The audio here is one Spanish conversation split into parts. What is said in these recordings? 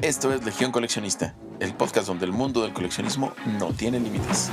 Esto es Legión Coleccionista, el podcast donde el mundo del coleccionismo no tiene límites.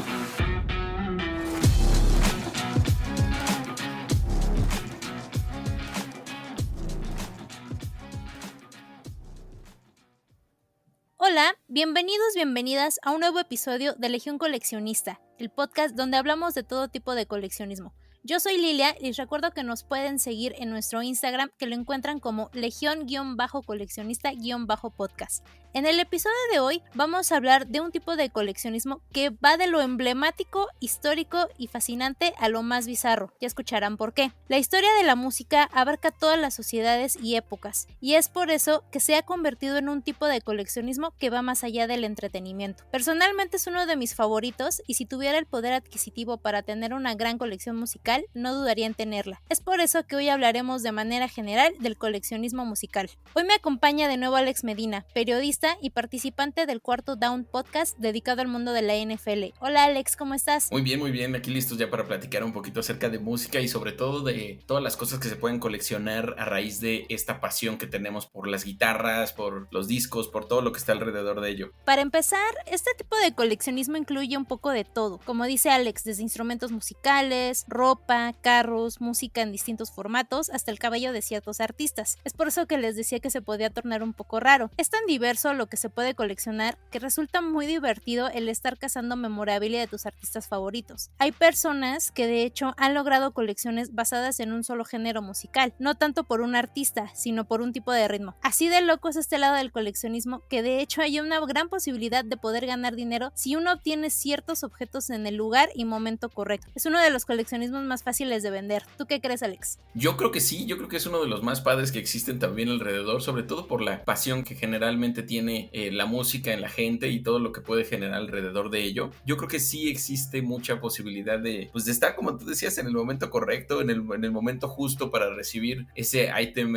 Hola, bienvenidas a un nuevo episodio de Legión Coleccionista, el podcast donde hablamos de todo tipo de coleccionismo. Yo soy Lilia y les recuerdo que nos pueden seguir en nuestro Instagram, que lo encuentran como legión-coleccionista-podcast. En el episodio de hoy vamos a hablar de un tipo de coleccionismo que va de lo emblemático, histórico y fascinante a lo más bizarro. Ya escucharán por qué. La historia de la música abarca todas las sociedades y épocas, y es por eso que se ha convertido en un tipo de coleccionismo que va más allá del entretenimiento. Personalmente es uno de mis favoritos, y si tuviera el poder adquisitivo para tener una gran colección musical, no dudaría en tenerla. Es por eso que hoy hablaremos de manera general del coleccionismo musical. Hoy me acompaña de nuevo Alex Medina, periodista y participante del Cuarto Down podcast dedicado al mundo de la NFL. Hola Alex, ¿cómo estás? Muy bien, aquí listos ya para platicar un poquito acerca de música y sobre todo de todas las cosas que se pueden coleccionar a raíz de esta pasión que tenemos por las guitarras, por los discos, por todo lo que está alrededor de ello. Para empezar, este tipo de coleccionismo incluye un poco de todo, como dice Alex, desde instrumentos musicales, ropa, carros, música en distintos formatos, hasta el cabello de ciertos artistas. Es por eso que les decía que se podía tornar un poco raro. Es tan diverso lo que se puede coleccionar que resulta muy divertido el estar cazando memorabilia de tus artistas favoritos. Hay personas que de hecho han logrado colecciones basadas en un solo género musical, no tanto por un artista, sino por un tipo de ritmo. Así de loco es este lado del coleccionismo, que de hecho hay una gran posibilidad de poder ganar dinero si uno obtiene ciertos objetos en el lugar y momento correcto. Es uno de los coleccionismos más fáciles de vender. ¿Tú qué crees, Alex? Yo creo que sí, yo creo que es uno de los más padres que existen también alrededor, sobre todo por la pasión que generalmente tiene la música en la gente y todo lo que puede generar alrededor de ello. Yo creo que sí existe mucha posibilidad de estar, como tú decías, en el momento correcto, en el momento justo para recibir ese ítem,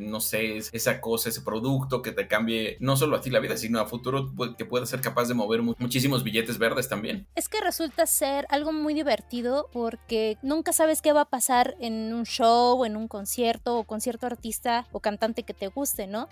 no sé, esa cosa, ese producto que te cambie no solo a ti la vida, sino a futuro que pueda ser capaz de mover muchísimos billetes verdes también. Es que resulta ser algo muy divertido porque nunca sabes qué va a pasar en un show, en un concierto o con cierto artista o cantante que te guste, ¿no?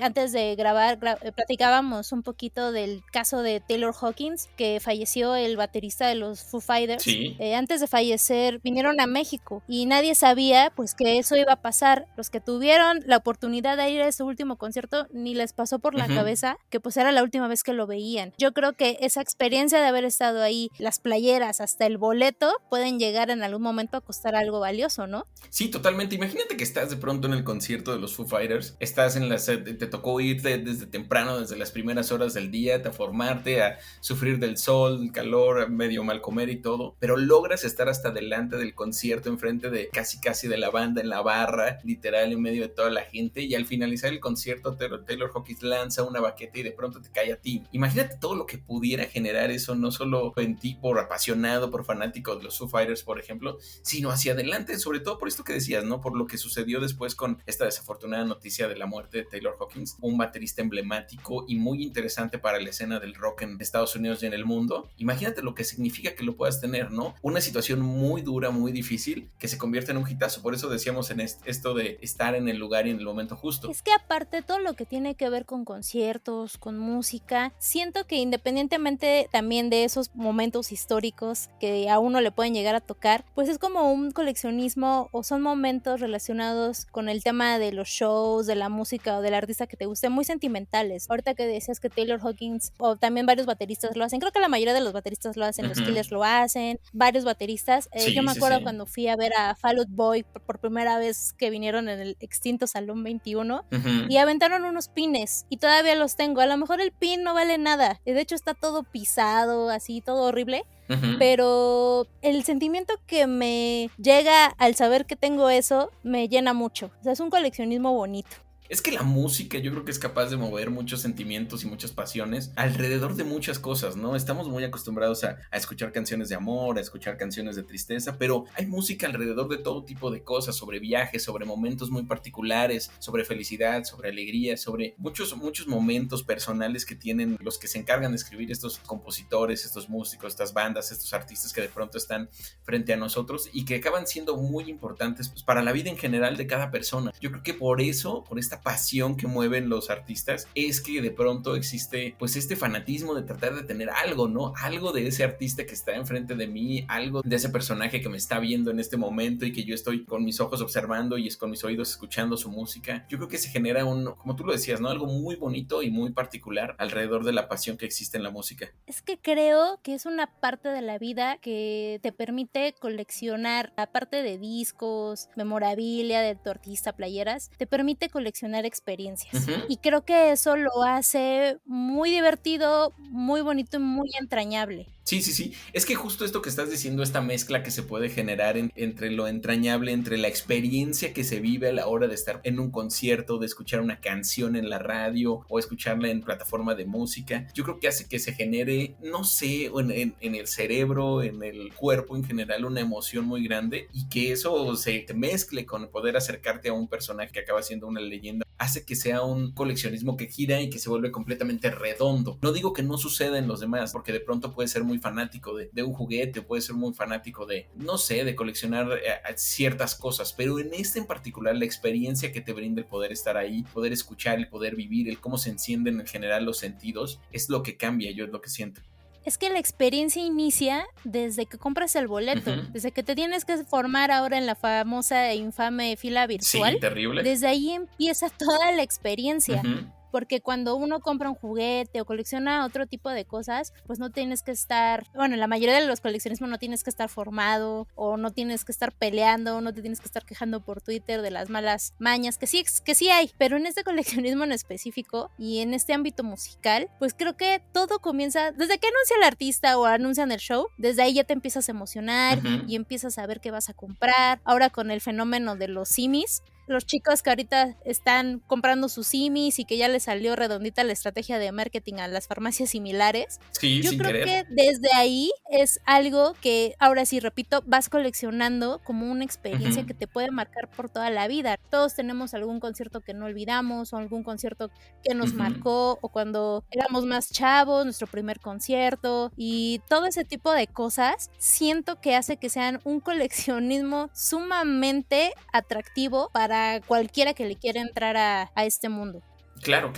Antes de grabar, platicábamos un poquito del caso de Taylor Hawkins, que falleció, el baterista de los Foo Fighters. Sí. Antes de fallecer vinieron a México y nadie sabía pues que eso iba a pasar. Los que tuvieron la oportunidad de ir a ese último concierto ni les pasó por la cabeza que pues era la última vez que lo veían. Yo creo que esa experiencia de haber estado ahí, las playeras, hasta el boleto, pueden llegar en algún momento a costar algo valioso, ¿no? Sí, totalmente. Imagínate que estás de pronto en el concierto de los Foo Fighters, estás en te tocó irte desde temprano, desde las primeras horas del día, a formarte, a sufrir del sol, el calor, medio mal comer y todo, pero logras estar hasta delante del concierto, enfrente de casi de la banda, en la barra, literal, en medio de toda la gente, y al finalizar el concierto Taylor Hawkins lanza una baqueta y de pronto te cae a ti. Imagínate todo lo que pudiera generar eso, no solo en ti por apasionado, por fanático de los Foo Fighters, por ejemplo, sino hacia adelante, sobre todo por esto que decías, ¿no? Por lo que sucedió después con esta desafortunada noticia de la muerte de Taylor Hawkins, un baterista emblemático y muy interesante para la escena del rock en Estados Unidos y en el mundo. Imagínate lo que significa que lo puedas tener, ¿no? Una situación muy dura, muy difícil, que se convierte en un hitazo. Por eso decíamos en esto de estar en el lugar y en el momento justo. Es que aparte todo lo que tiene que ver con conciertos, con música, siento que independientemente también de esos momentos históricos que a uno le pueden llegar a tocar, pues es como un coleccionismo o son momentos relacionados con el tema de los shows, de la música o del artista que te guste, muy sentimentales. Ahorita que decías que Taylor Hawkins o también varios bateristas lo hacen, creo que la mayoría de los bateristas lo hacen, los Killers lo hacen, varios bateristas. Yo me acuerdo cuando fui a ver a Fall Out Boy por primera vez que vinieron en el extinto Salón 21 y aventaron unos pines y todavía los tengo. A lo mejor el pin no vale nada, de hecho está todo pisado, así todo horrible. Pero el sentimiento que me llega al saber que tengo eso me llena mucho. O sea, es un coleccionismo bonito. Es que la música yo creo que es capaz de mover muchos sentimientos y muchas pasiones alrededor de muchas cosas, ¿no? Estamos muy acostumbrados a escuchar canciones de amor, a escuchar canciones de tristeza, pero hay música alrededor de todo tipo de cosas, sobre viajes, sobre momentos muy particulares, sobre felicidad, sobre alegría, sobre muchos momentos personales que tienen los que se encargan de escribir estos compositores, estos músicos, estas bandas, estos artistas que de pronto están frente a nosotros y que acaban siendo muy importantes pues, para la vida en general de cada persona. Yo creo que por eso, por esta pasión que mueven los artistas es que de pronto existe pues este fanatismo de tratar de tener algo, ¿no? Algo de ese artista que está enfrente de mí, algo de ese personaje que me está viendo en este momento y que yo estoy con mis ojos observando y es con mis oídos escuchando su música. Yo creo que se genera como tú lo decías, ¿no? Algo muy bonito y muy particular alrededor de la pasión que existe en la música. Es que creo que es una parte de la vida que te permite coleccionar, aparte de discos, memorabilia de tu artista, playeras, te permite coleccionar experiencias. Uh-huh. Y creo que eso lo hace muy divertido, muy bonito y muy entrañable. Sí. Es que justo esto que estás diciendo, esta mezcla que se puede generar entre lo entrañable, entre la experiencia que se vive a la hora de estar en un concierto, de escuchar una canción en la radio o escucharla en plataforma de música, yo creo que hace que se genere, no sé, en el cerebro, en el cuerpo en general, una emoción muy grande y que eso se mezcle con poder acercarte a un personaje que acaba siendo una leyenda, hace que sea un coleccionismo que gira y que se vuelve completamente redondo. No digo que no suceda en los demás, porque de pronto puede ser muy fanático de un juguete, puede ser muy fanático de, no sé, de coleccionar ciertas cosas, pero en este en particular, la experiencia que te brinda el poder estar ahí, poder escuchar, el poder vivir, el cómo se encienden en general los sentidos, es lo que cambia, yo es lo que siento. Es que la experiencia inicia desde que compras el boleto, desde que te tienes que formar ahora en la famosa e infame fila virtual. Sí, terrible. Desde ahí empieza toda la experiencia. Porque cuando uno compra un juguete o colecciona otro tipo de cosas, pues no tienes que estar, bueno, en la mayoría de los coleccionismos no tienes que estar formado o no tienes que estar peleando, no te tienes que estar quejando por Twitter de las malas mañas, que sí hay, pero en este coleccionismo en específico y en este ámbito musical, pues creo que todo comienza desde que anuncia el artista o anuncian el show, desde ahí ya te empiezas a emocionar y empiezas a ver qué vas a comprar. Ahora con el fenómeno de los simis, los chicos que ahorita están comprando sus simis y que ya les salió redondita la estrategia de marketing a las farmacias similares. Sí, yo sin creo querer. que desde ahí es algo que, ahora sí, repito, vas coleccionando como una experiencia que te puede marcar por toda la vida. Todos tenemos algún concierto que no olvidamos o algún concierto que nos marcó, o cuando éramos más chavos, nuestro primer concierto, y todo ese tipo de cosas siento que hace que sean un coleccionismo sumamente atractivo para cualquiera que le quiera entrar a este mundo. Claro.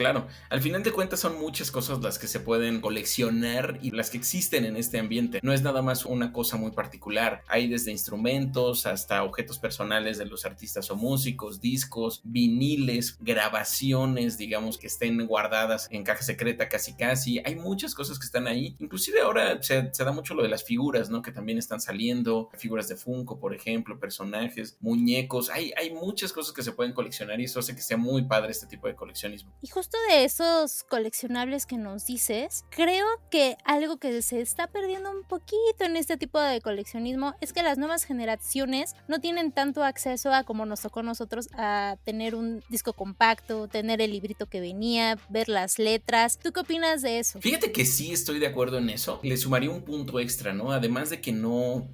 Al final de cuentas son muchas cosas las que se pueden coleccionar y las que existen en este ambiente. No es nada más una cosa muy particular. Hay desde instrumentos hasta objetos personales de los artistas o músicos, discos, viniles, grabaciones, digamos, que estén guardadas en caja secreta casi. Hay muchas cosas que están ahí. Inclusive ahora se da mucho lo de las figuras, ¿no? Que también están saliendo. Figuras de Funko, por ejemplo, personajes, muñecos. Hay muchas cosas que se pueden coleccionar y eso hace que sea muy padre este tipo de coleccionismo. Y justo de esos coleccionables que nos dices, creo que algo que se está perdiendo un poquito en este tipo de coleccionismo es que las nuevas generaciones no tienen tanto acceso a, como nos tocó a nosotros, a tener un disco compacto, tener el librito que venía, ver las letras. ¿Tú qué opinas de eso? Fíjate que sí estoy de acuerdo en eso. Le sumaría un punto extra, ¿no? Además de que no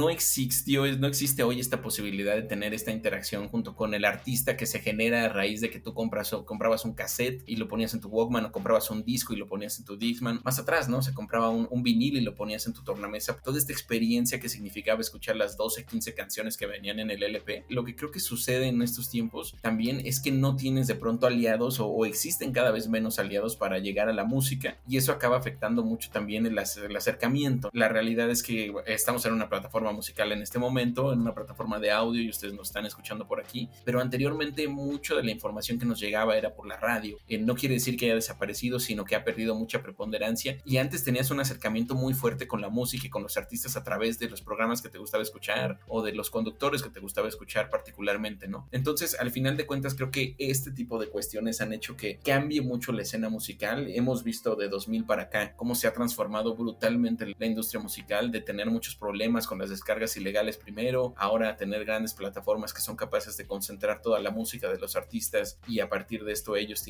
existe hoy esta posibilidad de tener esta interacción junto con el artista que se genera a raíz de que tú comprabas un cassette y lo ponías en tu Walkman, o comprabas un disco y lo ponías en tu Discman. Más atrás, ¿no? Se compraba un vinil y lo ponías en tu tornamesa. Toda esta experiencia que significaba escuchar las 12, 15 canciones que venían en el LP. Lo que creo que sucede en estos tiempos también es que no tienes de pronto aliados o existen cada vez menos aliados para llegar a la música, y eso acaba afectando mucho también el acercamiento. La realidad es que estamos en una plataforma musical en este momento, en una plataforma de audio, y ustedes nos están escuchando por aquí, pero anteriormente mucho de la información que nos llegaba era por la radio. No quiere decir que haya desaparecido, sino que ha perdido mucha preponderancia, y antes tenías un acercamiento muy fuerte con la música y con los artistas a través de los programas que te gustaba escuchar o de los conductores que te gustaba escuchar particularmente, ¿no? Entonces, al final de cuentas, creo que este tipo de cuestiones han hecho que cambie mucho la escena musical. Hemos visto de 2000 para acá cómo se ha transformado brutalmente la industria musical, de tener muchos problemas con las descargas ilegales primero, ahora tener grandes plataformas que son capaces de concentrar toda la música de los artistas y a partir de esto esto ellos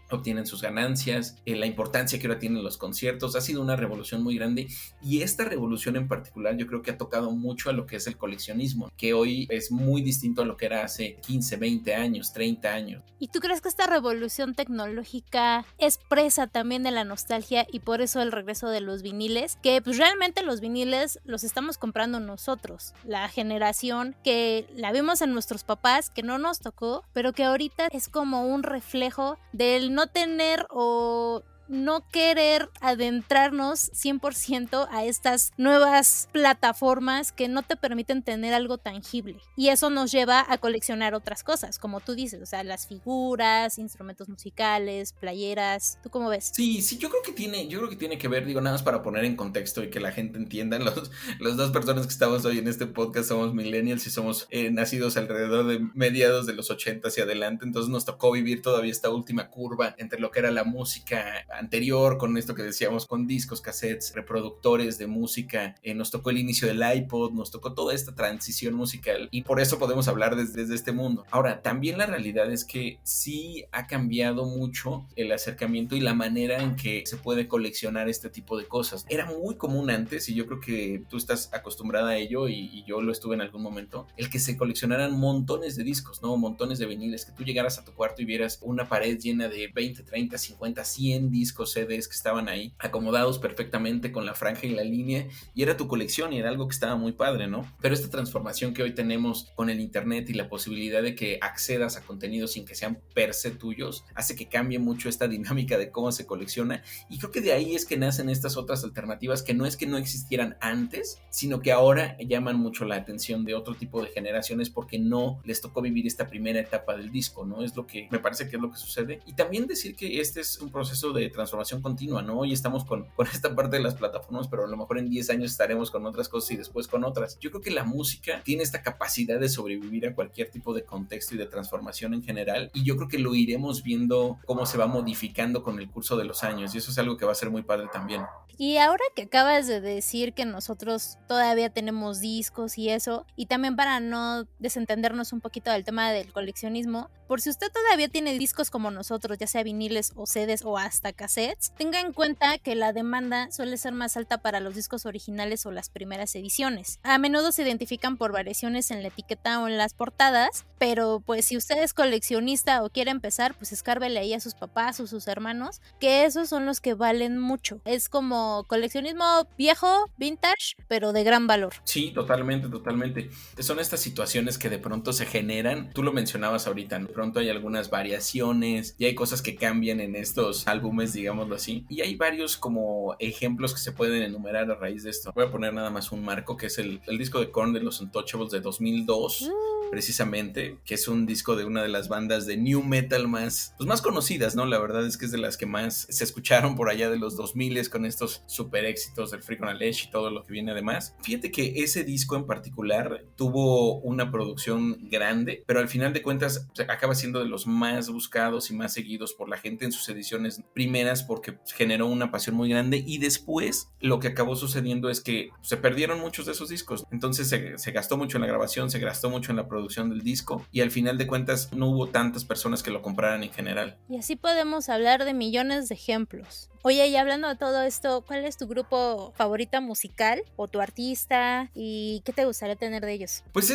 obtienen sus ganancias, la importancia que ahora tienen los conciertos. Ha sido una revolución muy grande, y esta revolución en particular yo creo que ha tocado mucho a lo que es el coleccionismo, que hoy es muy distinto a lo que era hace 15, 20 años, 30 años. ¿Y tú crees que esta revolución tecnológica es presa también de la nostalgia y por eso el regreso de los viniles? Que pues realmente los viniles los estamos comprando nosotros, la generación que la vimos en nuestros papás, que no nos tocó, pero que ahorita es como un reflejo del no tener o no querer adentrarnos 100% a estas nuevas plataformas que no te permiten tener algo tangible. Y eso nos lleva a coleccionar otras cosas, como tú dices, o sea, las figuras, instrumentos musicales, playeras. ¿Tú cómo ves? Sí, yo creo que tiene que ver, digo, nada más para poner en contexto y que la gente entienda, los dos personas que estamos hoy en este podcast somos millennials y somos nacidos alrededor de mediados de los 80 hacia adelante, entonces nos tocó vivir todavía esta última curva entre lo que era la música anterior, con esto que decíamos, con discos, cassettes, reproductores de música, nos tocó el inicio del iPod, nos tocó toda esta transición musical, y por eso podemos hablar desde este mundo. Ahora, también la realidad es que sí ha cambiado mucho el acercamiento y la manera en que se puede coleccionar este tipo de cosas. Era muy común antes, y yo creo que tú estás acostumbrada a ello, y yo lo estuve en algún momento, el que se coleccionaran montones de discos, ¿no? Montones de viniles, que tú llegaras a tu cuarto y vieras una pared llena de 20, 30, 50, 100 discos, CDs que estaban ahí acomodados perfectamente con la franja y la línea, y era tu colección, y era algo que estaba muy padre, ¿no? Pero esta transformación que hoy tenemos con el internet y la posibilidad de que accedas a contenidos sin que sean per se tuyos, hace que cambie mucho esta dinámica de cómo se colecciona, y creo que de ahí es que nacen estas otras alternativas que no es que no existieran antes, sino que ahora llaman mucho la atención de otro tipo de generaciones porque no les tocó vivir esta primera etapa del disco, ¿no? Es lo que me parece que es lo que sucede. Y también decir que este es un proceso de transformación continua, ¿no? Hoy estamos con esta parte de las plataformas, pero a lo mejor en 10 años estaremos con otras cosas y después con otras. Yo creo que la música tiene esta capacidad de sobrevivir a cualquier tipo de contexto y de transformación en general, y yo creo que lo iremos viendo cómo se va modificando con el curso de los años, y eso es algo que va a ser muy padre también. Y ahora que acabas de decir que nosotros todavía tenemos discos y eso, y también para no desentendernos un poquito del tema del coleccionismo, por si usted todavía tiene discos como nosotros, ya sea viniles o CDs o hasta cassettes, tenga en cuenta que la demanda suele ser más alta para los discos originales o las primeras ediciones. A menudo se identifican por variaciones en la etiqueta o en las portadas, pero pues si usted es coleccionista o quiere empezar, pues escárvele ahí a sus papás o sus hermanos, que esos son los que valen mucho. Es como coleccionismo viejo, vintage, pero de gran valor. Sí, totalmente. Son estas situaciones que de pronto se generan. Tú lo mencionabas ahorita, ¿no? De pronto hay algunas variaciones y hay cosas que cambian en estos álbumes, digámoslo así. Y hay varios como ejemplos que se pueden enumerar a raíz de esto. Voy a poner nada más un marco, que es el disco de Korn de los Untouchables de 2002. Precisamente, que es un disco de una de las bandas de new metal más conocidas, ¿no? La verdad es que es de las que más se escucharon por allá de los 2000 con estos super éxitos del Freak on a Leash y todo lo que viene además. Fíjate que ese disco en particular tuvo una producción grande, pero al final de cuentas acaba siendo de los más buscados y más seguidos por la gente en sus ediciones primeras, porque generó una pasión muy grande, y después lo que acabó sucediendo es que se perdieron muchos de esos discos. Entonces se gastó mucho en la grabación, se gastó mucho en la producción del disco, y al final de cuentas no hubo tantas personas que lo compraran en general. Y así podemos hablar de millones de ejemplos. Oye, y hablando de todo esto, ¿cuál es tu grupo favorita musical o tu artista y qué te gustaría tener de ellos? Pues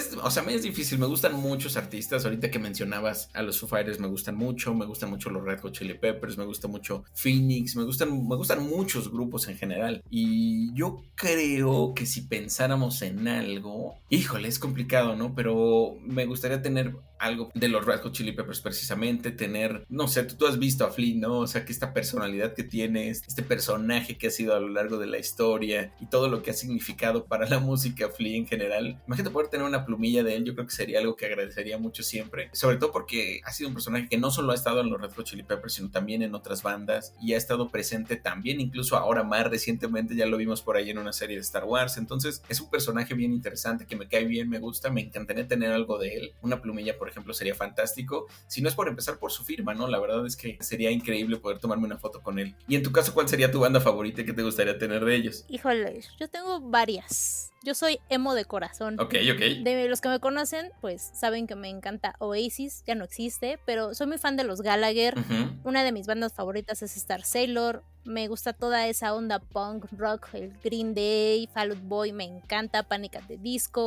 me es difícil, me gustan muchos artistas. Ahorita que mencionabas a los Foo Fighters me gustan mucho los Red Hot Chili Peppers, me gusta mucho Phoenix, me gustan muchos grupos en general. Y yo creo que si pensáramos en algo, híjole, es complicado, ¿no? Pero me gustaría tener algo de los Red Hot Chili Peppers precisamente, tener, no sé, tú has visto a Flea, ¿no? O sea, que esta personalidad que tiene, este personaje que ha sido a lo largo de la historia y todo lo que ha significado para la música Flea en general. Imagínate poder tener una plumilla de él, yo creo que sería algo que agradecería mucho siempre, sobre todo porque ha sido un personaje que no solo ha estado en los Red Hot Chili Peppers, sino también en otras bandas, y ha estado presente también, incluso ahora más recientemente, ya lo vimos por ahí en una serie de Star Wars. Entonces es un personaje bien interesante, que me cae bien, me gusta, me encantaría tener algo de él, una plumilla por ejemplo, sería fantástico. Si no es por empezar por su firma, ¿no? La verdad es que sería increíble poder tomarme una foto con él. Y en tu caso, ¿cuál sería tu banda favorita y qué te gustaría tener de ellos? Híjole, yo tengo varias. Yo soy emo de corazón. Ok. De los que me conocen, pues saben que me encanta Oasis, ya no existe, pero soy muy fan de los Gallagher. Una de mis bandas favoritas es Star Sailor. Me gusta toda esa onda punk, rock, el Green Day, Fall Out Boy, me encanta Panic! At the Disco.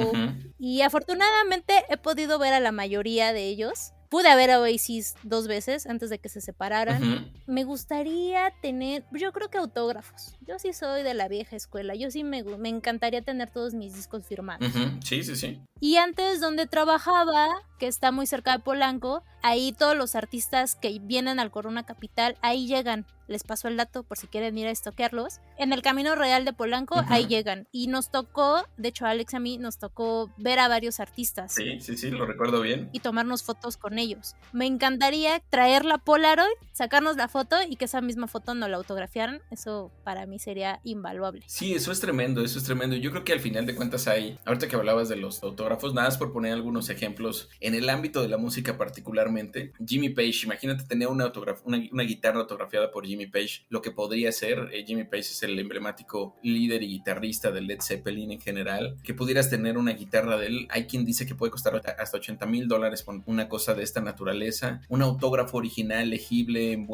Y afortunadamente he podido ver a la mayoría de ellos. Pude ver a Oasis 2 veces antes de que se separaran. Me gustaría tener, yo creo que autógrafos. Yo sí soy de la vieja escuela. Yo sí me encantaría tener todos mis discos firmados. Sí. Y antes, donde trabajaba, que está muy cerca de Polanco, ahí todos los artistas que vienen al Corona Capital, ahí llegan. Les paso el dato por si quieren ir a estoquearlos. En el Camino Real de Polanco, ahí llegan. Y nos tocó, de hecho a Alex y a mí, nos tocó ver a varios artistas. Sí, lo recuerdo bien. Y tomarnos fotos con ellos. Me encantaría traer la Polaroid, sacarnos la foto y que esa misma foto nos la autografiaran. Eso para mí sería invaluable. Sí, eso es tremendo. Yo creo que al final de cuentas hay, ahorita que hablabas de los autógrafos, nada más por poner algunos ejemplos, en el ámbito de la música particularmente, Jimmy Page, imagínate tener una guitarra autografiada por Jimmy Page, lo que podría ser. Jimmy Page es el emblemático líder y guitarrista de Led Zeppelin en general, que pudieras tener una guitarra de él. Hay quien dice que puede costar hasta $80,000 por una cosa de esta naturaleza, un autógrafo original, legible, en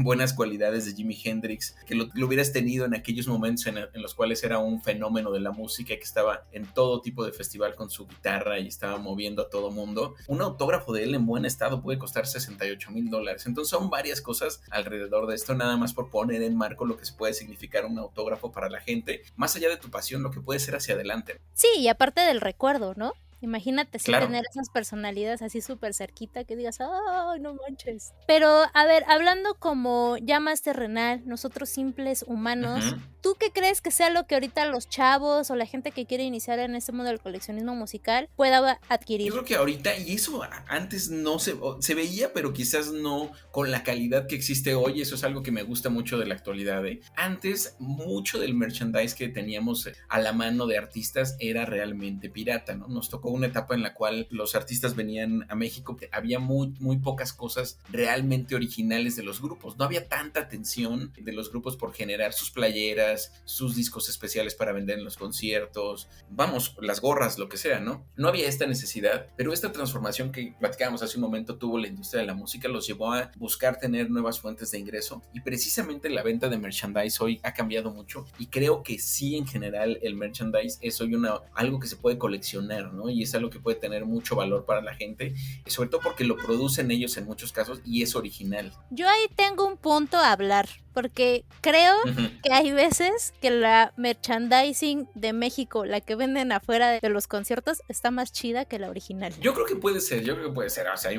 buenas cualidades de Jimi Hendrix, que lo hubieras tenido en aquellos momentos en los cuales era un fenómeno de la música, que estaba en todo tipo de festival con su guitarra y estaba moviendo a todo mundo. Un autógrafo de él en buen estado puede costar $68,000. Entonces son varias cosas alrededor de esto, nada más por poner en marco lo que se puede significar un autógrafo para la gente, más allá de tu pasión, lo que puede ser hacia adelante. Sí, y aparte del recuerdo, ¿no? Imagínate Claro. tener esas personalidades así súper cerquita que digas, ¡ay, no manches! Pero, a ver, hablando como ya más terrenal, nosotros simples humanos, ¿tú qué crees que sea lo que ahorita los chavos o la gente que quiere iniciar en este mundo del coleccionismo musical pueda adquirir? Yo creo que ahorita, y eso antes no se veía, pero quizás no con la calidad que existe hoy. Eso es algo que me gusta mucho de la actualidad. Antes, mucho del merchandise que teníamos a la mano de artistas era realmente pirata, ¿no? Nos tocó una etapa en la cual los artistas venían a México, que había muy pocas cosas realmente originales de los grupos. No había tanta atención de los grupos por generar sus playeras, sus discos especiales para vender en los conciertos, vamos, las gorras, lo que sea, ¿no? No había esta necesidad, pero esta transformación que platicábamos hace un momento tuvo la industria de la música, los llevó a buscar tener nuevas fuentes de ingreso, y precisamente la venta de merchandise hoy ha cambiado mucho, y creo que sí, en general el merchandise es hoy algo que se puede coleccionar, ¿no? Y es algo que puede tener mucho valor para la gente, sobre todo porque lo producen ellos en muchos casos y es original. Yo ahí tengo un punto a hablar, porque creo que hay veces que la merchandising de México, la que venden afuera de los conciertos, está más chida que la original. Yo creo que puede ser, o sea,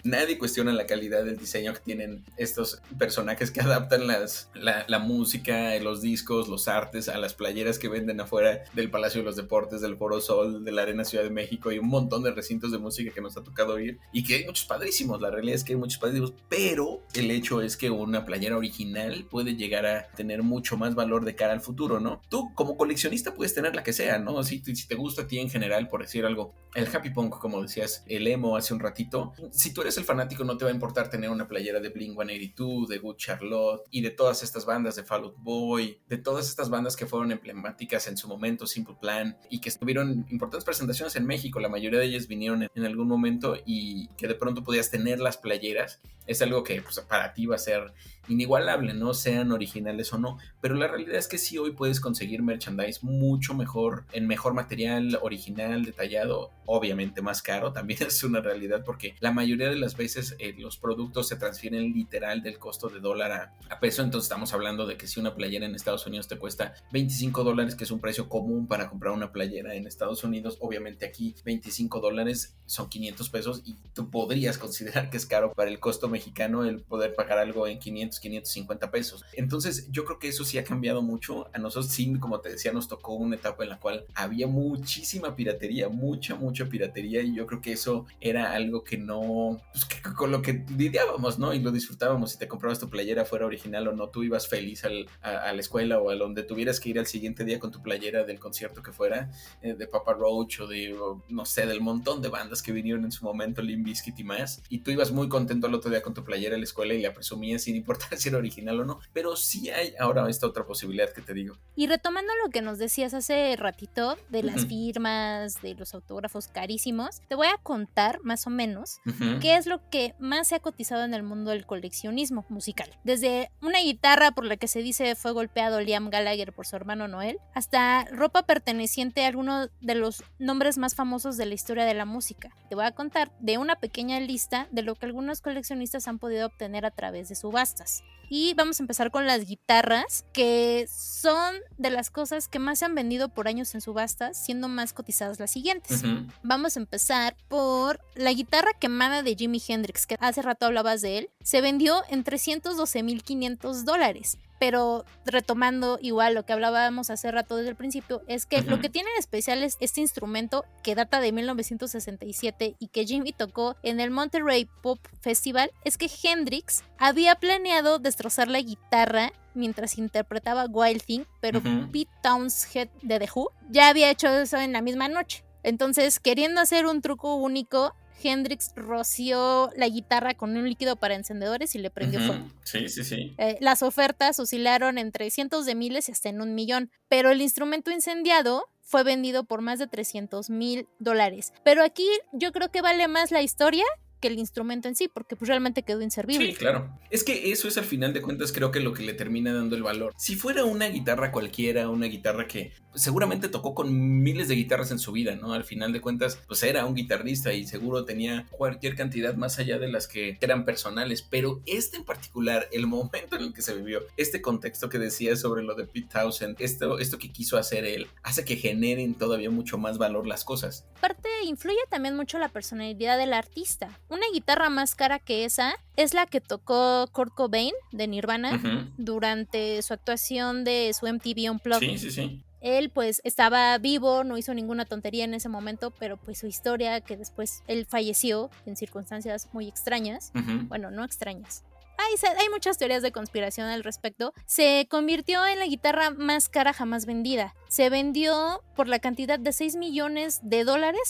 nadie cuestiona la calidad del diseño que tienen estos personajes que adaptan la música, los discos, los artes a las playeras que venden afuera del Palacio de los Deportes, del Foro Sol, de la Arena Ciudad de México, y un montón de recintos de música que nos ha tocado ir, y que hay muchos padrísimos. La realidad es que hay muchos padrísimos, pero el hecho es que una playera original puede llegar a tener mucho más valor de cara al futuro, ¿no? Tú como coleccionista puedes tener la que sea, ¿no? Si te gusta a ti en general, por decir algo, el happy punk, como decías, el emo hace un ratito, si tú eres el fanático no te va a importar tener una playera de Blink-182, de Good Charlotte y de todas estas bandas, de Fall Out Boy, de todas estas bandas que fueron emblemáticas en su momento, Simple Plan, y que tuvieron importantes presentaciones en México. La mayoría de ellas vinieron en algún momento, y que de pronto podías tener las playeras. Es algo que pues, para ti va a ser inigualable, no sean originales o no, pero la realidad es que sí, hoy puedes conseguir merchandise mucho mejor, en mejor material, original, detallado, obviamente más caro, también es una realidad, porque la mayoría de las veces los productos se transfieren literal del costo de dólar a peso. Entonces estamos hablando de que si una playera en Estados Unidos te cuesta $25, que es un precio común para comprar una playera en Estados Unidos, obviamente aquí $25 son 500 pesos, y tú podrías considerar que es caro para el costo mexicano el poder pagar algo en 500 550 pesos. Entonces yo creo que eso sí ha cambiado mucho. A nosotros sí, como te decía, nos tocó una etapa en la cual había muchísima piratería, mucha piratería, y yo creo que eso era algo que no, pues que con lo que lidiábamos, ¿no? Y lo disfrutábamos. Si te comprabas tu playera fuera original o no, tú ibas feliz a la escuela o a donde tuvieras que ir al siguiente día con tu playera del concierto que fuera, de Papa Roach o no sé, del montón de bandas que vinieron en su momento, Limp Bizkit y más, y tú ibas muy contento el otro día con tu playera a la escuela y la presumías sin importar si era original o no. Pero sí hay ahora esta otra posibilidad que te digo. Y retomando lo que nos decías hace ratito de las firmas, de los autógrafos carísimos, te voy a contar más o menos qué es lo que más se ha cotizado en el mundo del coleccionismo musical. Desde una guitarra por la que se dice fue golpeado Liam Gallagher por su hermano Noel, hasta ropa perteneciente a alguno de los nombres más famosos de la historia de la música. Te voy a contar de una pequeña lista de lo que algunos coleccionistas han podido obtener a través de subastas. Y vamos a empezar con las guitarras, que son de las cosas que más se han vendido por años en subastas, siendo más cotizadas las siguientes. Vamos a empezar por la guitarra quemada de Jimi Hendrix, que hace rato hablabas de él. Se vendió en $312,500. Pero retomando igual lo que hablábamos hace rato desde el principio, es que lo que tiene de especial es este instrumento que data de 1967 y que Jimmy tocó en el Monterey Pop Festival, es que Hendrix había planeado destrozar la guitarra mientras interpretaba Wild Thing, pero Pete Townshend de The Who ya había hecho eso en la misma noche. Entonces, queriendo hacer un truco único, Hendrix roció la guitarra con un líquido para encendedores y le prendió fuego. Sí. Las ofertas oscilaron entre cientos de miles y hasta en 1,000,000, pero el instrumento incendiado fue vendido por más de $300,000. Pero aquí yo creo que vale más la historia que el instrumento en sí, porque pues realmente quedó inservible. Sí, claro. Es que eso es al final de cuentas creo que lo que le termina dando el valor. Si fuera una guitarra cualquiera, una guitarra que seguramente tocó con miles de guitarras en su vida, ¿no? Al final de cuentas, pues era un guitarrista y seguro tenía cualquier cantidad más allá de las que eran personales, pero este en particular, el momento en el que se vivió, este contexto que decía sobre lo de Pete Townshend, esto que quiso hacer él, hace que generen todavía mucho más valor las cosas. Aparte, influye también mucho la personalidad del artista. Una guitarra más cara que esa es la que tocó Kurt Cobain de Nirvana durante su actuación de su MTV Unplugged. Sí. Él pues estaba vivo, no hizo ninguna tontería en ese momento, pero pues su historia, que después él falleció en circunstancias muy extrañas, bueno, no extrañas. Hay muchas teorías de conspiración al respecto. Se convirtió en la guitarra más cara jamás vendida. Se vendió por la cantidad de $6 millones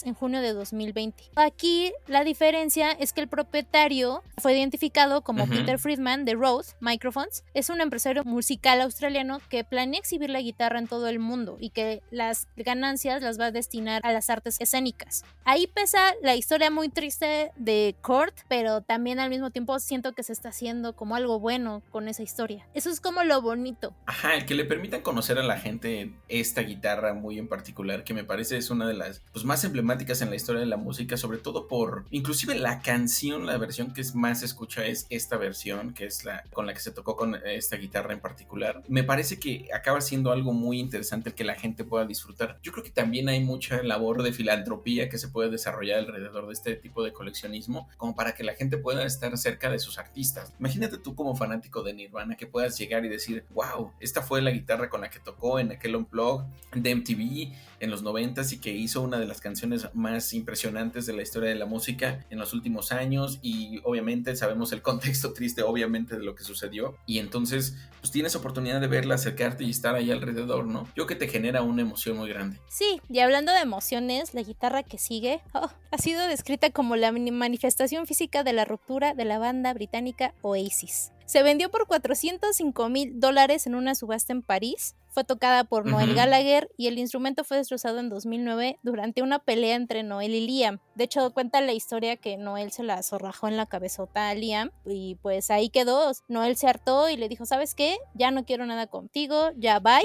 en junio de 2020. Aquí la diferencia es que el propietario fue identificado como Peter Friedman de Rode Microphones. Es un empresario musical australiano que planea exhibir la guitarra en todo el mundo y que las ganancias las va a destinar a las artes escénicas. Ahí pesa la historia muy triste de Kurt, pero también al mismo tiempo siento que se está haciendo como algo bueno con esa historia. Eso es como lo bonito. Ajá, el que le permitan conocer a la gente esta guitarra muy en particular, que me parece es una de las pues, más emblemáticas en la historia de la música, sobre todo por, inclusive la canción, la versión que más se escucha es esta versión, que es la con la que se tocó con esta guitarra en particular. Me parece que acaba siendo algo muy interesante el que la gente pueda disfrutar. Yo creo que también hay mucha labor de filantropía que se puede desarrollar alrededor de este tipo de coleccionismo, como para que la gente pueda estar cerca de sus artistas. Imagínate tú como fanático de Nirvana que puedas llegar y decir, wow, esta fue la guitarra con la que tocó en aquel Unplugged de MTV en los 90s y que hizo una de las canciones más impresionantes de la historia de la música en los últimos años, y obviamente sabemos el contexto triste obviamente de lo que sucedió, y entonces pues tienes oportunidad de verla, acercarte y estar ahí alrededor, ¿no? Yo creo que te genera una emoción muy grande. Sí, y hablando de emociones, la guitarra que sigue ha sido descrita como la manifestación física de la ruptura de la banda británica Oasis. Se vendió por $405,000 en una subasta en París. Fue tocada por Noel Gallagher y el instrumento fue destrozado en 2009 durante una pelea entre Noel y Liam. De hecho, cuenta la historia que Noel se la zorrajó en la cabezota a Liam y pues ahí quedó. Noel se hartó y le dijo, ¿sabes qué? Ya no quiero nada contigo, ya bye.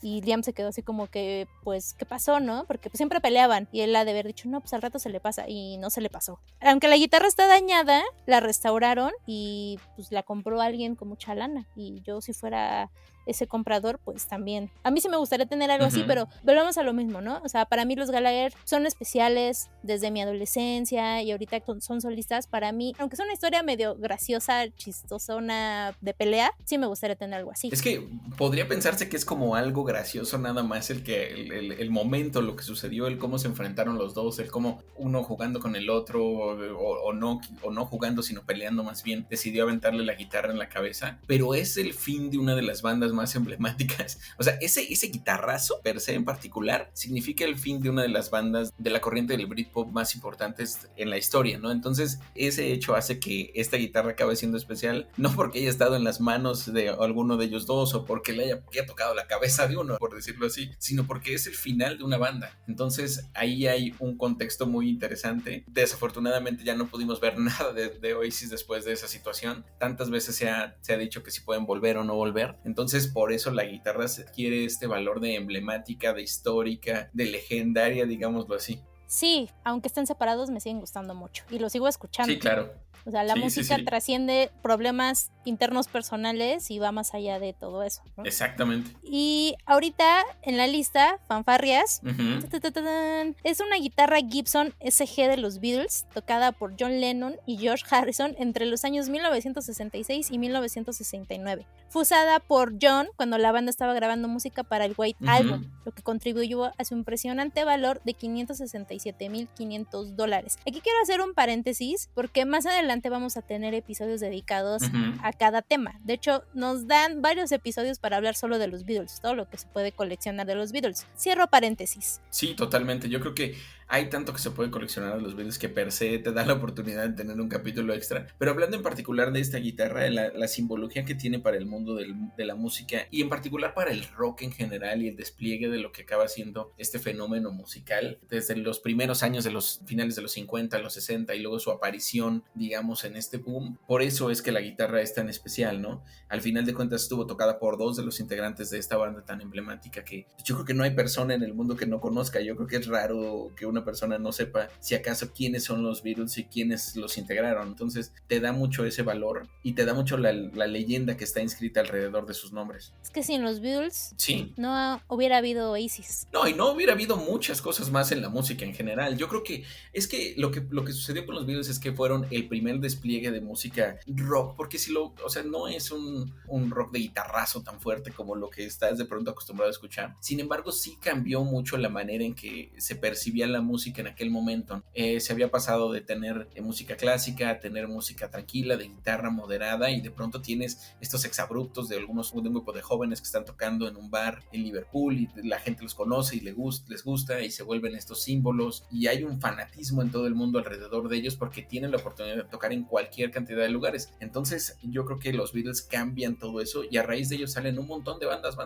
Y Liam se quedó así como que, pues, ¿qué pasó, no? Porque pues, siempre peleaban y él ha de haber dicho, no, pues al rato se le pasa, y no se le pasó. Aunque la guitarra está dañada, la restauraron y pues la compró alguien con mucha lana, y yo si fuera ese comprador, pues también. A mí sí me gustaría tener algo así, Ujú. pero volvemos a lo mismo, ¿no? O sea, para mí los Gallagher son especiales desde mi adolescencia y ahorita son solistas. Para mí, aunque es una historia medio graciosa, chistosona de pelea, sí me gustaría tener algo así. Es que podría pensarse que es como algo gracioso nada más el momento, lo que sucedió, el cómo se enfrentaron los dos, el cómo uno jugando con el otro o no jugando sino peleando más bien, decidió aventarle la guitarra en la cabeza, pero es el fin de una de las bandas más emblemáticas. O sea, ese guitarrazo per se en particular significa el fin de una de las bandas de la corriente del Britpop más importantes en la historia, ¿no? Entonces ese hecho hace que esta guitarra acabe siendo especial, no porque haya estado en las manos de alguno de ellos dos o porque le haya tocado la cabeza de uno, por decirlo así, sino porque es el final de una banda. Entonces ahí hay un contexto muy interesante. Desafortunadamente ya no pudimos ver nada de Oasis después de esa situación. Tantas veces se ha dicho que si pueden volver o no volver. Entonces por eso la guitarra adquiere este valor de emblemática, de histórica, de legendaria, digámoslo así. Sí, aunque estén separados me siguen gustando mucho y lo sigo escuchando. Sí, claro. O sea, la Sí, música sí. trasciende problemas internos personales y va más allá de todo eso, ¿no? Exactamente. Y ahorita en la lista, fanfarrias, Uh-huh. es una guitarra Gibson SG de los Beatles, tocada por John Lennon y George Harrison entre los años 1966 y 1969. Fue usada por John cuando la banda estaba grabando música para el White Album, lo que contribuyó a su impresionante valor de $567,500. Aquí quiero hacer un paréntesis porque más adelante vamos a tener episodios dedicados a cada tema. De hecho, nos dan varios episodios para hablar solo de los Beatles, todo lo que se puede coleccionar de los Beatles. Cierro paréntesis. Sí, totalmente. Yo creo que hay tanto que se puede coleccionar de los Beatles que per se te da la oportunidad de tener un capítulo extra. Pero hablando en particular de esta guitarra, la simbología que tiene para el mundo de la música y en particular para el rock en general y el despliegue de lo que acaba siendo este fenómeno musical desde los primeros años de los finales de los 50, los 60 y luego su aparición, digamos, en este boom. Por eso es que la guitarra es tan especial, ¿no? Al final de cuentas estuvo tocada por dos de los integrantes de esta banda tan emblemática que yo creo que no hay persona en el mundo que no conozca. Yo creo que es raro que una persona no sepa si acaso quiénes son los Beatles y quiénes los integraron. Entonces te da mucho ese valor y te da mucho la leyenda que está inscrita alrededor de sus nombres. Es que sin los Beatles sí, no hubiera habido Oasis. No, y no hubiera habido muchas cosas más en la música en general. Yo creo que es que lo que sucedió con los Beatles es que fueron el primer despliegue de música rock, porque o sea, no es un rock de guitarrazo tan fuerte como lo que estás de pronto acostumbrado a escuchar. Sin embargo, sí cambió mucho la manera en que se percibía la música en aquel momento. Se había pasado de tener música clásica a tener música tranquila, de guitarra moderada, y de pronto tienes estos exabruptos de un grupo de jóvenes que están tocando en un bar en Liverpool y la gente los conoce y les gusta y se vuelven estos símbolos y hay un fanatismo en todo el mundo alrededor de ellos porque tienen la oportunidad de tocar en cualquier cantidad de lugares. Entonces yo creo que los Beatles cambian todo eso y a raíz de ellos salen un montón de bandas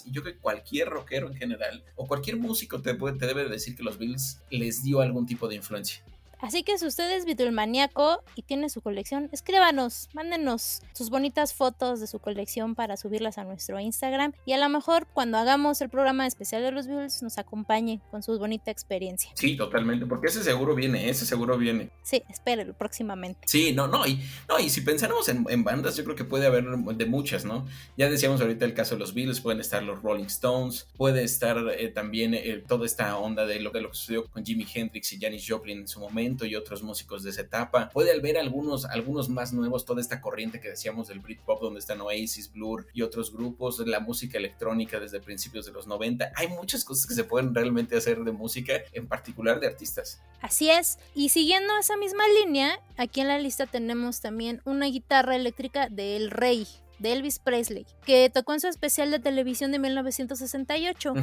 y yo creo que cualquier rockero en general o cualquier músico te debe decir que los Beatles les dio algún tipo de influencia. Así que si usted es Beatlemaníaco y tiene su colección, escríbanos, mándenos sus bonitas fotos de su colección para subirlas a nuestro Instagram y a lo mejor cuando hagamos el programa especial de los Beatles nos acompañe con su bonita experiencia. Sí, totalmente, porque ese seguro viene. Sí, espérelo próximamente. Sí, y si pensáramos en bandas, yo creo que puede haber de muchas, ¿no? Ya decíamos ahorita el caso de los Beatles, pueden estar los Rolling Stones, puede estar también toda esta onda de lo que sucedió con Jimi Hendrix y Janis Joplin en su momento y otros músicos de esa etapa. Puede haber algunos más nuevos, toda esta corriente que decíamos del Britpop, donde están Oasis, Blur y otros grupos, la música electrónica desde principios de los 90. Hay muchas cosas que se pueden realmente hacer de música, en particular de artistas. Así es, y siguiendo esa misma línea, aquí en la lista tenemos también una guitarra eléctrica de El Rey, de Elvis Presley, que tocó en su especial de televisión de 1968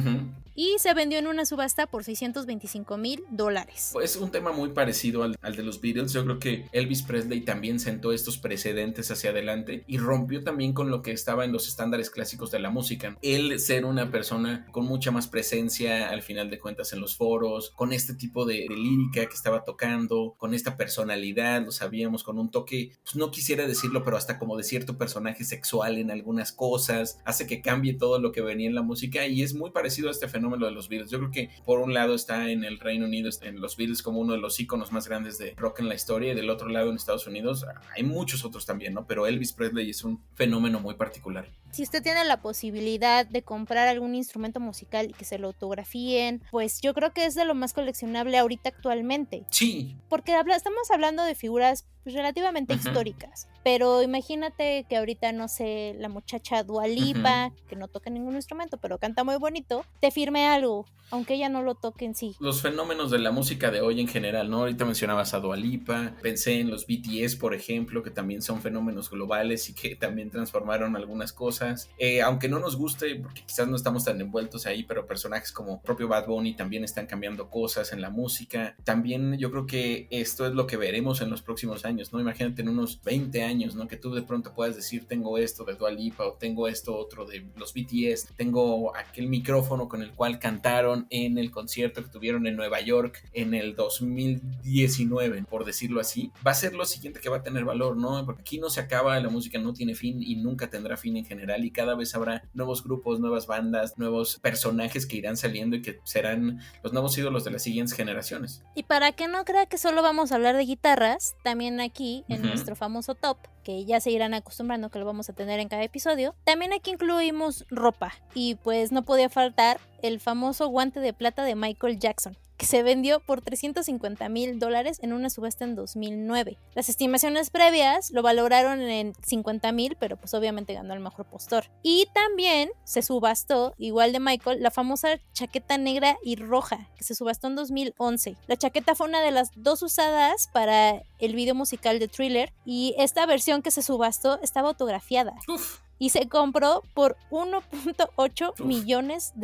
y se vendió en una subasta por $625,000. Es un tema muy parecido al de los Beatles. Yo creo que Elvis Presley también sentó estos precedentes hacia adelante y rompió también con lo que estaba en los estándares clásicos de la música. Él ser una persona con mucha más presencia al final de cuentas en los foros, con este tipo de lírica que estaba tocando, con esta personalidad, lo sabíamos, con un toque, pues no quisiera decirlo, pero hasta como de cierto personaje sexual sexual en algunas cosas, hace que cambie todo lo que venía en la música, y es muy parecido a este fenómeno de los Beatles. Yo creo que por un lado está en el Reino Unido, en los Beatles como uno de los íconos más grandes de rock en la historia, y del otro lado en Estados Unidos hay muchos otros también, ¿no? Pero Elvis Presley es un fenómeno muy particular. Si usted tiene la posibilidad de comprar algún instrumento musical y que se lo autografíen, pues yo creo que es de lo más coleccionable ahorita actualmente. Sí. Porque estamos hablando de figuras pues, relativamente históricas. Pero imagínate que ahorita, no sé, la muchacha Dua Lipa, que no toca ningún instrumento, pero canta muy bonito, te firme algo, aunque ella no lo toque en sí. Los fenómenos de la música de hoy en general, ¿no? Ahorita mencionabas a Dua Lipa, pensé en los BTS, por ejemplo, que también son fenómenos globales y que también transformaron algunas cosas. Aunque no nos guste, porque quizás no estamos tan envueltos ahí, pero personajes como propio Bad Bunny también están cambiando cosas en la música. También yo creo que esto es lo que veremos en los próximos años, ¿no? Imagínate en unos 20 años, ¿no? Que tú de pronto puedas decir, tengo esto de Dua Lipa, o tengo esto otro de los BTS, tengo aquel micrófono con el cual cantaron en el concierto que tuvieron en Nueva York en el 2019, por decirlo así. Va a ser lo siguiente que va a tener valor, ¿no? Porque aquí no se acaba, la música no tiene fin y nunca tendrá fin en general, y cada vez habrá nuevos grupos, nuevas bandas, nuevos personajes que irán saliendo y que serán los nuevos ídolos de las siguientes generaciones. Y para que no crea que solo vamos a hablar de guitarras, también aquí en nuestro famoso top, que ya se irán acostumbrando que lo vamos a tener en cada episodio, también aquí incluimos ropa, y pues no podía faltar el famoso guante de plata de Michael Jackson, que se vendió por $350,000 en una subasta en 2009. Las estimaciones previas lo valoraron en 50,000, pero pues obviamente ganó el mejor postor. Y también se subastó, igual de Michael, la famosa chaqueta negra y roja, que se subastó en 2011. La chaqueta fue una de las dos usadas para el video musical de Thriller, y esta versión que se subastó estaba autografiada. Y se compró por $1.8 millones.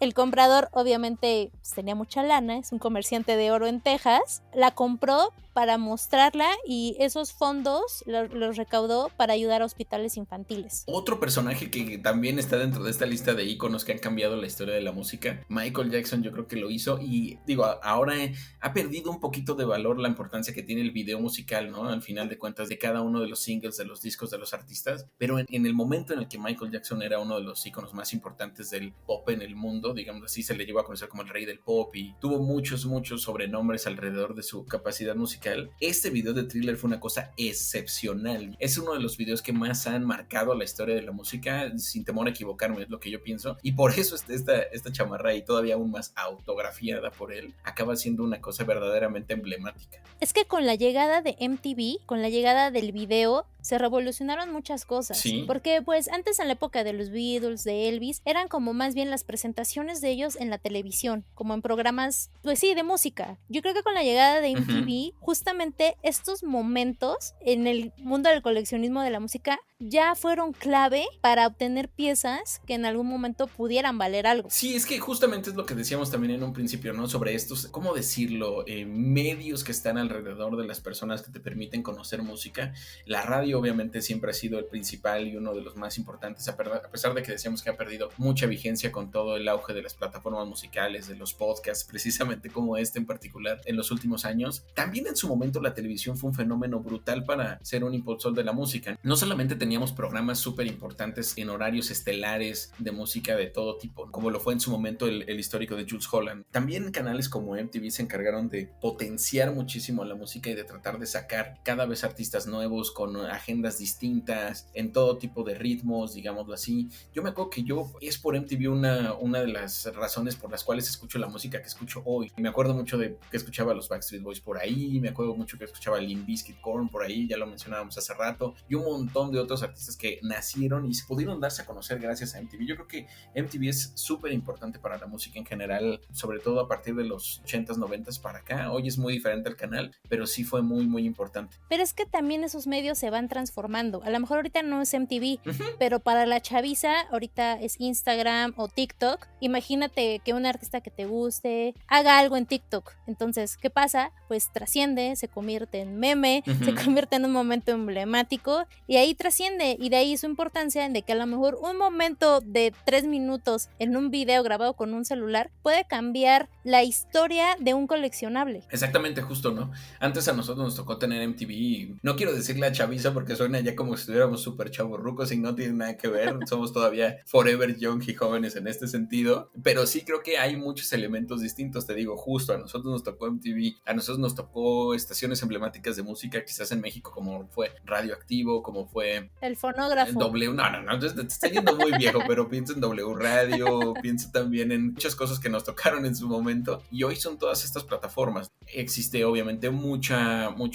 El comprador obviamente pues, tenía mucha lana, es un comerciante de oro en Texas, la compró para mostrarla y esos fondos los recaudó para ayudar a hospitales infantiles. Otro personaje que también está dentro de esta lista de íconos que han cambiado la historia de la música, Michael Jackson, yo creo que lo hizo, y digo, ahora ha perdido un poquito de valor la importancia que tiene el video musical, ¿no? Al final de cuentas, de cada uno de los singles, de los discos de los artistas, pero en el momento en el que Michael Jackson era uno de los íconos más importantes del pop en el mundo, digamos así, se le llevó a conocer como el rey del pop y tuvo muchos sobrenombres alrededor de su capacidad musical. Este video de Thriller fue una cosa excepcional. Es uno de los videos que más han marcado la historia de la música, sin temor a equivocarme, es lo que yo pienso, y por eso esta chamarra, y todavía aún más autografiada por él, acaba siendo una cosa verdaderamente emblemática. Es que con la llegada de MTV, con la llegada del video, se revolucionaron muchas cosas. Sí. Porque pues antes, en la época de los Beatles, de Elvis, eran como más bien las presentaciones de ellos en la televisión, como en programas, pues sí, de música. Yo creo que con la llegada de MTV, justamente estos momentos en el mundo del coleccionismo de la música ya fueron clave para obtener piezas que en algún momento pudieran valer algo. Sí, es que justamente es lo que decíamos también en un principio, ¿no? Sobre estos, ¿cómo decirlo? Medios que están alrededor de las personas que te permiten conocer música. La radio obviamente siempre ha sido el principal y uno de los más importantes, a pesar de que decíamos que ha perdido mucha vigencia con todo el auge de las plataformas musicales, de los podcasts, precisamente como este en particular, en los últimos años. También en su momento la televisión fue un fenómeno brutal para ser un impulsor de la música. No solamente teníamos programas súper importantes en horarios estelares de música de todo tipo, como lo fue en su momento el histórico de Jools Holland. También canales como MTV se encargaron de potenciar muchísimo la música y de tratar de sacar cada vez artistas nuevos con agendas distintas, en todo tipo de ritmos, digámoslo así. Yo me acuerdo que es por MTV una de las razones por las cuales escucho la música que escucho hoy. Me acuerdo mucho de que escuchaba a los Backstreet Boys por ahí, me acuerdo mucho que escuchaba a Limp Bizkit, Korn por ahí, ya lo mencionábamos hace rato, y un montón de otros artistas que nacieron y se pudieron darse a conocer gracias a MTV. Yo creo que MTV es súper importante para la música en general, sobre todo a partir de los 80s, 90s para acá. Hoy es muy diferente el canal, pero sí fue muy, muy importante. Pero es que también esos medios se van transformando. A lo mejor ahorita no es MTV, pero para la chaviza ahorita es Instagram o TikTok. Imagínate que un artista que te guste haga algo en TikTok. Entonces, ¿qué pasa? Pues trasciende, se convierte en meme, se convierte en un momento emblemático y ahí trasciende. entiende, y de ahí su importancia en de que a lo mejor un momento de 3 minutos en un video grabado con un celular puede cambiar la historia de un coleccionable. Exactamente, justo, ¿no? Antes a nosotros nos tocó tener MTV y no quiero decirle a chaviza porque suena ya como si estuviéramos súper chavorrucos y no tiene nada que ver, somos todavía forever young y jóvenes en este sentido, pero sí creo que hay muchos elementos distintos, te digo, justo a nosotros nos tocó MTV, a nosotros nos tocó estaciones emblemáticas de música, quizás en México como fue Radioactivo, como fue el fonógrafo. W, no, te está yendo muy viejo, pero pienso en W Radio, pienso también en muchas cosas que nos tocaron en su momento y hoy son todas estas plataformas. Existe obviamente mucho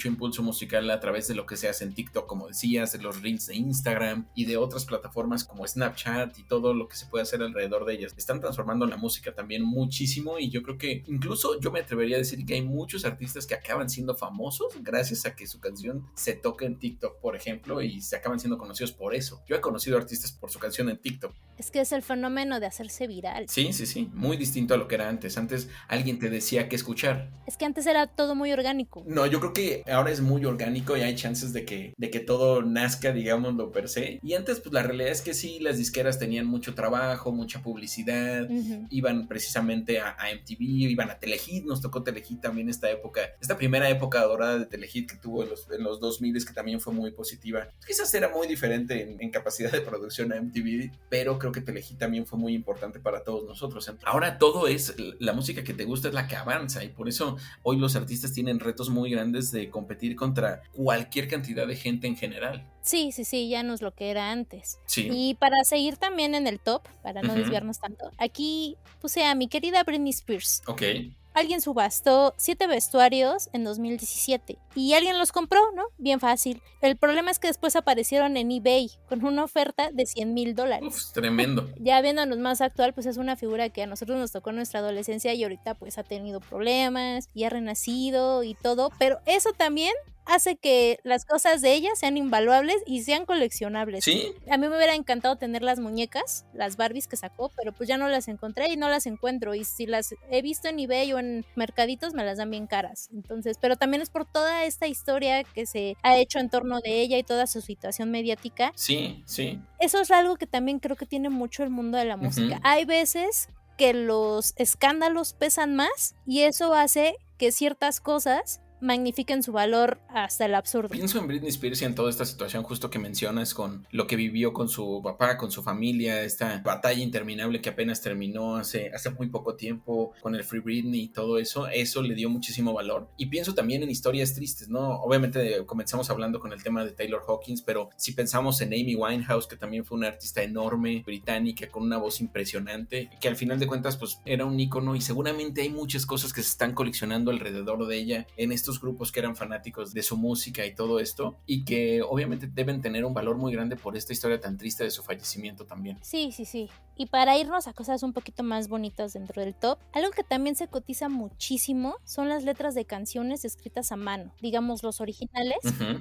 impulso musical a través de lo que se hace en TikTok, como decías, de los reels de Instagram y de otras plataformas como Snapchat y todo lo que se puede hacer alrededor de ellas. Están transformando la música también muchísimo y yo creo que incluso yo me atrevería a decir que hay muchos artistas que acaban siendo famosos gracias a que su canción se toca en TikTok, por ejemplo, y se acaban siendo conocidos por eso. Yo he conocido artistas por su canción en TikTok. Es que es el fenómeno de hacerse viral. Sí, muy distinto a lo que era antes. Antes alguien te decía qué escuchar. Es que antes era todo muy orgánico. No, yo creo que ahora es muy orgánico y hay chances de que todo nazca, digámoslo per se. Y antes, pues la realidad es que sí, las disqueras tenían mucho trabajo, mucha publicidad, iban precisamente a MTV, iban a Telehit, nos tocó Telehit también esta primera época dorada de Telehit que tuvo en los 2000, que también fue muy positiva. Quizás era muy diferente en capacidad de producción a MTV, pero creo que Telehit también fue muy importante para todos nosotros. Ahora todo es, la música que te gusta es la que avanza y por eso hoy los artistas tienen retos muy grandes de competir contra cualquier cantidad de gente en general. Sí, ya no es lo que era antes. Sí. Y para seguir también en el top, para no desviarnos tanto, aquí puse a mi querida Britney Spears. Ok. Alguien subastó 7 vestuarios en 2017 y alguien los compró, ¿no? Bien fácil. El problema es que después aparecieron en eBay con una oferta de $100,000. Uf, tremendo. Ya viéndonos más actual, pues es una figura que a nosotros nos tocó en nuestra adolescencia y ahorita pues ha tenido problemas y ha renacido y todo, pero eso también hace que las cosas de ella sean invaluables y sean coleccionables. Sí. A mí me hubiera encantado tener las muñecas, las Barbies que sacó, pero pues ya no las encontré y no las encuentro. Y si las he visto en eBay o en mercaditos, me las dan bien caras. Entonces, pero también es por toda esta historia que se ha hecho en torno de ella y toda su situación mediática. Sí. Eso es algo que también creo que tiene mucho el mundo de la música. Hay veces que los escándalos pesan más y eso hace que ciertas cosas magnifiquen su valor hasta el absurdo. Pienso en Britney Spears y en toda esta situación justo que mencionas con lo que vivió con su papá, con su familia, esta batalla interminable que apenas terminó hace muy poco tiempo con el Free Britney y todo eso le dio muchísimo valor. Y pienso también en historias tristes, ¿no? Obviamente comenzamos hablando con el tema de Taylor Hawkins, pero si pensamos en Amy Winehouse, que también fue una artista enorme, británica, con una voz impresionante, que al final de cuentas pues era un ícono y seguramente hay muchas cosas que se están coleccionando alrededor de ella en estos grupos que eran fanáticos de su música y todo esto y que obviamente deben tener un valor muy grande por esta historia tan triste de su fallecimiento también. Sí. Y para irnos a cosas un poquito más bonitas dentro del top, algo que también se cotiza muchísimo son las letras de canciones escritas a mano, digamos los originales,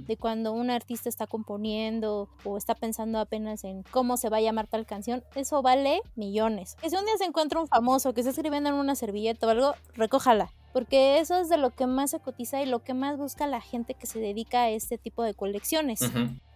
de cuando un artista está componiendo o está pensando apenas en cómo se va a llamar tal canción, eso vale millones. Que si un día se encuentra un famoso que está escribiendo en una servilleta o algo, recójala. Porque eso es de lo que más se cotiza y lo que más busca la gente que se dedica a este tipo de colecciones.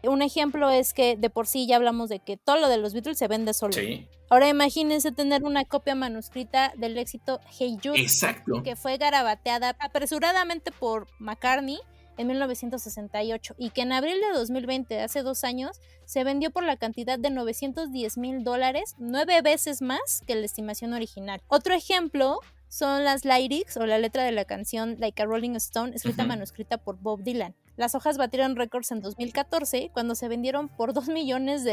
Un ejemplo es que de por sí ya hablamos de que todo lo de los Beatles se vende solo. Sí. Ahora imagínense tener una copia manuscrita del éxito Hey Jude. Exacto. Que fue garabateada apresuradamente por McCartney en 1968 y que en abril de 2020, hace 2 años, se vendió por la cantidad de $910,000, 9 veces más que la estimación original. Otro ejemplo son las lyrics o la letra de la canción Like a Rolling Stone, escrita manuscrita por Bob Dylan. Las hojas batieron récords en 2014 cuando se vendieron por $2 millones.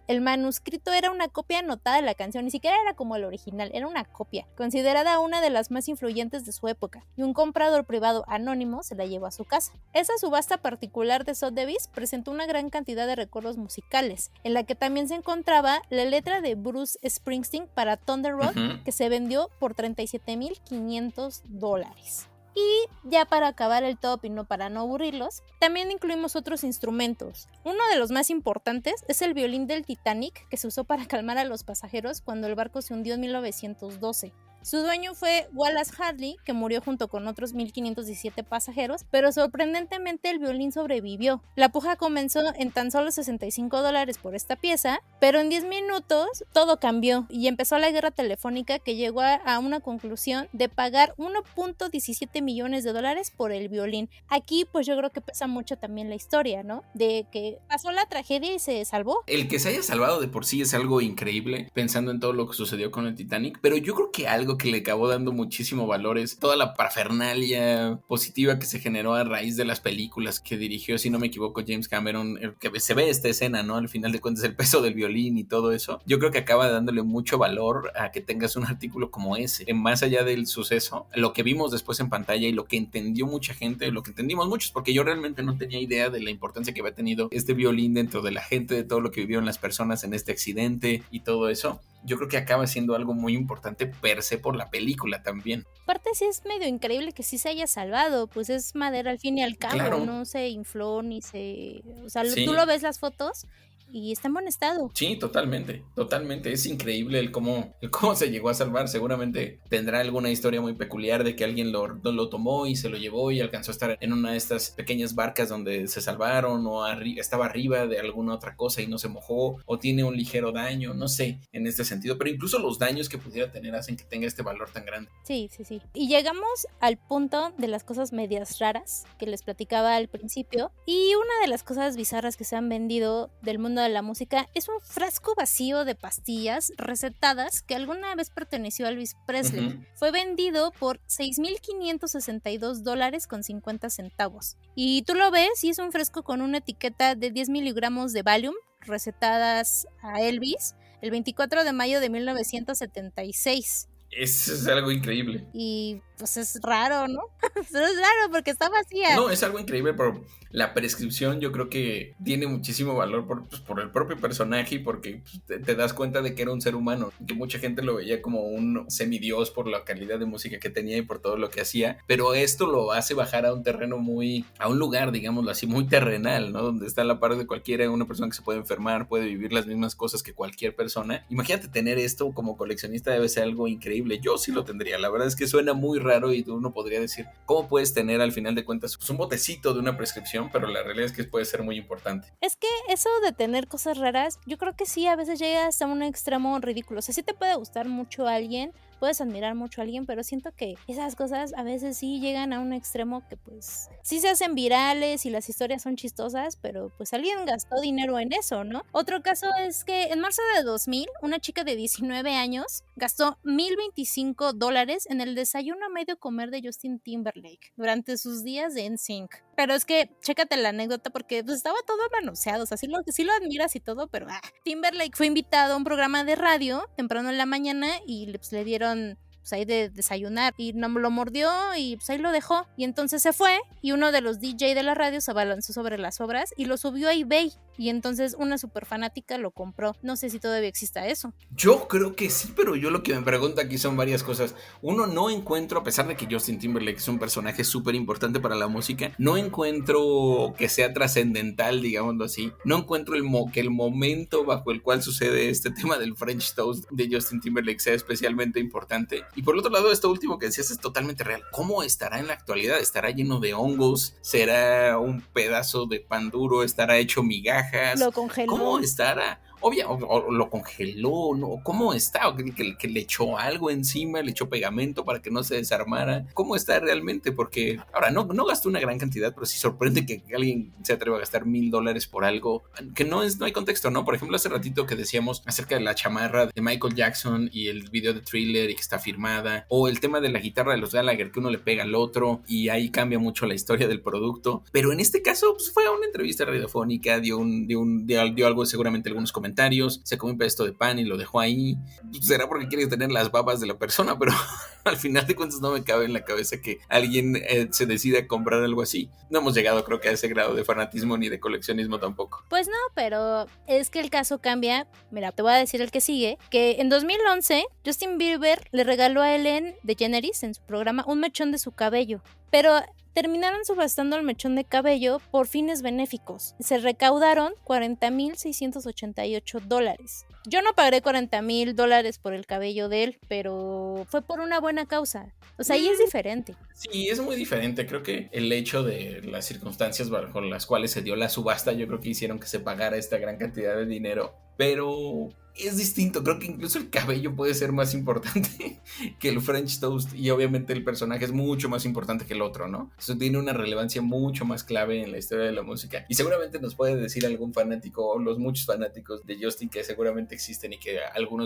El manuscrito era una copia anotada de la canción, ni siquiera era como el original, era una copia, considerada una de las más influyentes de su época, y un comprador privado anónimo se la llevó a su casa. Esa subasta particular de Sotheby's presentó una gran cantidad de recuerdos musicales, en la que también se encontraba la letra de Bruce Springsteen para Thunder Road, que se vendió por $37,500. Y ya para acabar el top y no para no aburrirlos, también incluimos otros instrumentos. Uno de los más importantes es el violín del Titanic, que se usó para calmar a los pasajeros cuando el barco se hundió en 1912. Su dueño fue Wallace Hartley, que murió junto con otros 1,517 pasajeros, pero sorprendentemente el violín sobrevivió. La puja comenzó en tan solo $65 por esta pieza, pero en 10 minutos todo cambió y empezó la guerra telefónica que llegó a una conclusión de pagar $1.17 millones por el violín. Aquí pues yo creo que pesa mucho también la historia, ¿no? De que pasó la tragedia y se salvó. El que se haya salvado de por sí es algo increíble, pensando en todo lo que sucedió con el Titanic, pero yo creo que algo que le acabó dando muchísimo valor es toda la parafernalia positiva que se generó a raíz de las películas que dirigió, si no me equivoco, James Cameron, que se ve esta escena, ¿no? Al final de cuentas, el peso del violín y todo eso. Yo creo que acaba dándole mucho valor a que tengas un artículo como ese. Más allá del suceso, lo que vimos después en pantalla y lo que entendió mucha gente, lo que entendimos muchos, porque yo realmente no tenía idea de la importancia que había tenido este violín dentro de la gente, de todo lo que vivieron las personas en este accidente y todo eso. Yo creo que acaba siendo algo muy importante per se por la película también. Aparte sí es medio increíble que sí se haya salvado, pues es madera al fin y al cabo, Claro. no se infló ni se... O sea, Sí. tú lo ves las fotos y está en buen estado. Sí, totalmente, totalmente. Es increíble el cómo se llegó a salvar. Seguramente tendrá alguna historia muy peculiar de que alguien lo tomó y se lo llevó y alcanzó a estar en una de estas pequeñas barcas donde se salvaron, o estaba arriba de alguna otra cosa y no se mojó, o tiene un ligero daño, no sé, en este sentido. Pero incluso los daños que pudiera tener hacen que tenga este valor tan grande. Sí. Y llegamos al punto de las cosas medias raras que les platicaba al principio. Y una de las cosas bizarras que se han vendido del mundo de la música es un frasco vacío de pastillas recetadas que alguna vez perteneció a Elvis Presley. Uh-huh. Fue vendido por $6,562.50. Y tú lo ves y es un frasco con una etiqueta de 10 miligramos de Valium recetadas a Elvis el 24 de mayo de 1976. Eso es algo increíble. Y pues es raro, ¿no? Es raro porque está vacía. No, es algo increíble, pero la prescripción yo creo que tiene muchísimo valor por el propio personaje y porque te das cuenta de que era un ser humano, que mucha gente lo veía como un semidios por la calidad de música que tenía y por todo lo que hacía, pero esto lo hace bajar a un terreno a un lugar, digámoslo así, muy terrenal, ¿no? Donde está a la par de cualquiera, una persona que se puede enfermar, puede vivir las mismas cosas que cualquier persona. Imagínate tener esto como coleccionista, debe ser algo increíble. Yo sí lo tendría, la verdad es que suena muy raro y uno podría decir, ¿cómo puedes tener al final de cuentas un botecito de una prescripción? Pero la realidad es que puede ser muy importante. Es que eso de tener cosas raras, yo creo que sí, a veces llega hasta un extremo ridículo. O sea, sí te puede gustar mucho a alguien, puedes admirar mucho a alguien, pero siento que esas cosas a veces sí llegan a un extremo que pues sí se hacen virales y las historias son chistosas, pero pues alguien gastó dinero en eso, ¿no? Otro caso es que en marzo de 2000, una chica de 19 años gastó $1,025 en el desayuno a medio comer de Justin Timberlake durante sus días de NSYNC. Pero es que, chécate la anécdota porque pues, estaba todo manoseado, o sea, sí lo admiras y todo, pero Timberlake fue invitado a un programa de radio temprano en la mañana y pues, le dieron pues ahí de desayunar y no lo mordió y pues ahí lo dejó y entonces se fue y uno de los DJ de la radio se abalanzó sobre las obras y lo subió a eBay y entonces una super fanática lo compró. No sé si todavía exista eso. Yo creo que sí, pero yo lo que me pregunto aquí son varias cosas. Uno, no encuentro, a pesar de que Justin Timberlake es un personaje súper importante para la música, no encuentro que sea trascendental, digámoslo así. No encuentro que el momento bajo el cual sucede este tema del French Toast de Justin Timberlake sea especialmente importante. Y por otro lado, esto último que decías es totalmente real. ¿Cómo estará en la actualidad? ¿Estará lleno de hongos? ¿Será un pedazo de pan duro? ¿Estará hecho migajas? Lo congeló. ¿Cómo estará? Obvio, o lo congeló, ¿no? ¿Cómo está? ¿Que le echó algo encima? ¿Le echó pegamento para que no se desarmara? ¿Cómo está realmente? Porque ahora no gastó una gran cantidad, pero sí sorprende que alguien se atreva a gastar $1,000 por algo que no hay contexto, ¿no? Por ejemplo, hace ratito que decíamos acerca de la chamarra de Michael Jackson y el video de Thriller y que está firmada, o el tema de la guitarra de los Gallagher que uno le pega al otro y ahí cambia mucho la historia del producto. Pero en este caso, pues fue a una entrevista radiofónica, dio algo, seguramente algunos comentarios, se comió un pedazo de pan y lo dejó ahí. Será porque quiere tener las babas de la persona, pero al final de cuentas no me cabe en la cabeza que alguien se decida a comprar algo así. No hemos llegado, creo que a ese grado de fanatismo ni de coleccionismo tampoco. Pues no, pero es que el caso cambia. Mira, te voy a decir el que sigue, que en 2011 Justin Bieber le regaló a Ellen DeGeneres en su programa un mechón de su cabello, pero terminaron subastando el mechón de cabello por fines benéficos. Se recaudaron $40,688. Yo no pagaré $40,000 por el cabello de él, pero fue por una buena causa. O sea, ahí es diferente. Sí, es muy diferente. Creo que el hecho de las circunstancias bajo las cuales se dio la subasta, yo creo que hicieron que se pagara esta gran cantidad de dinero. Pero es distinto, creo que incluso el cabello puede ser más importante que el French Toast, y obviamente el personaje es mucho más importante que el otro, ¿no? Eso tiene una relevancia mucho más clave en la historia de la música, y seguramente nos puede decir algún fanático, o los muchos fanáticos de Justin que seguramente existen y que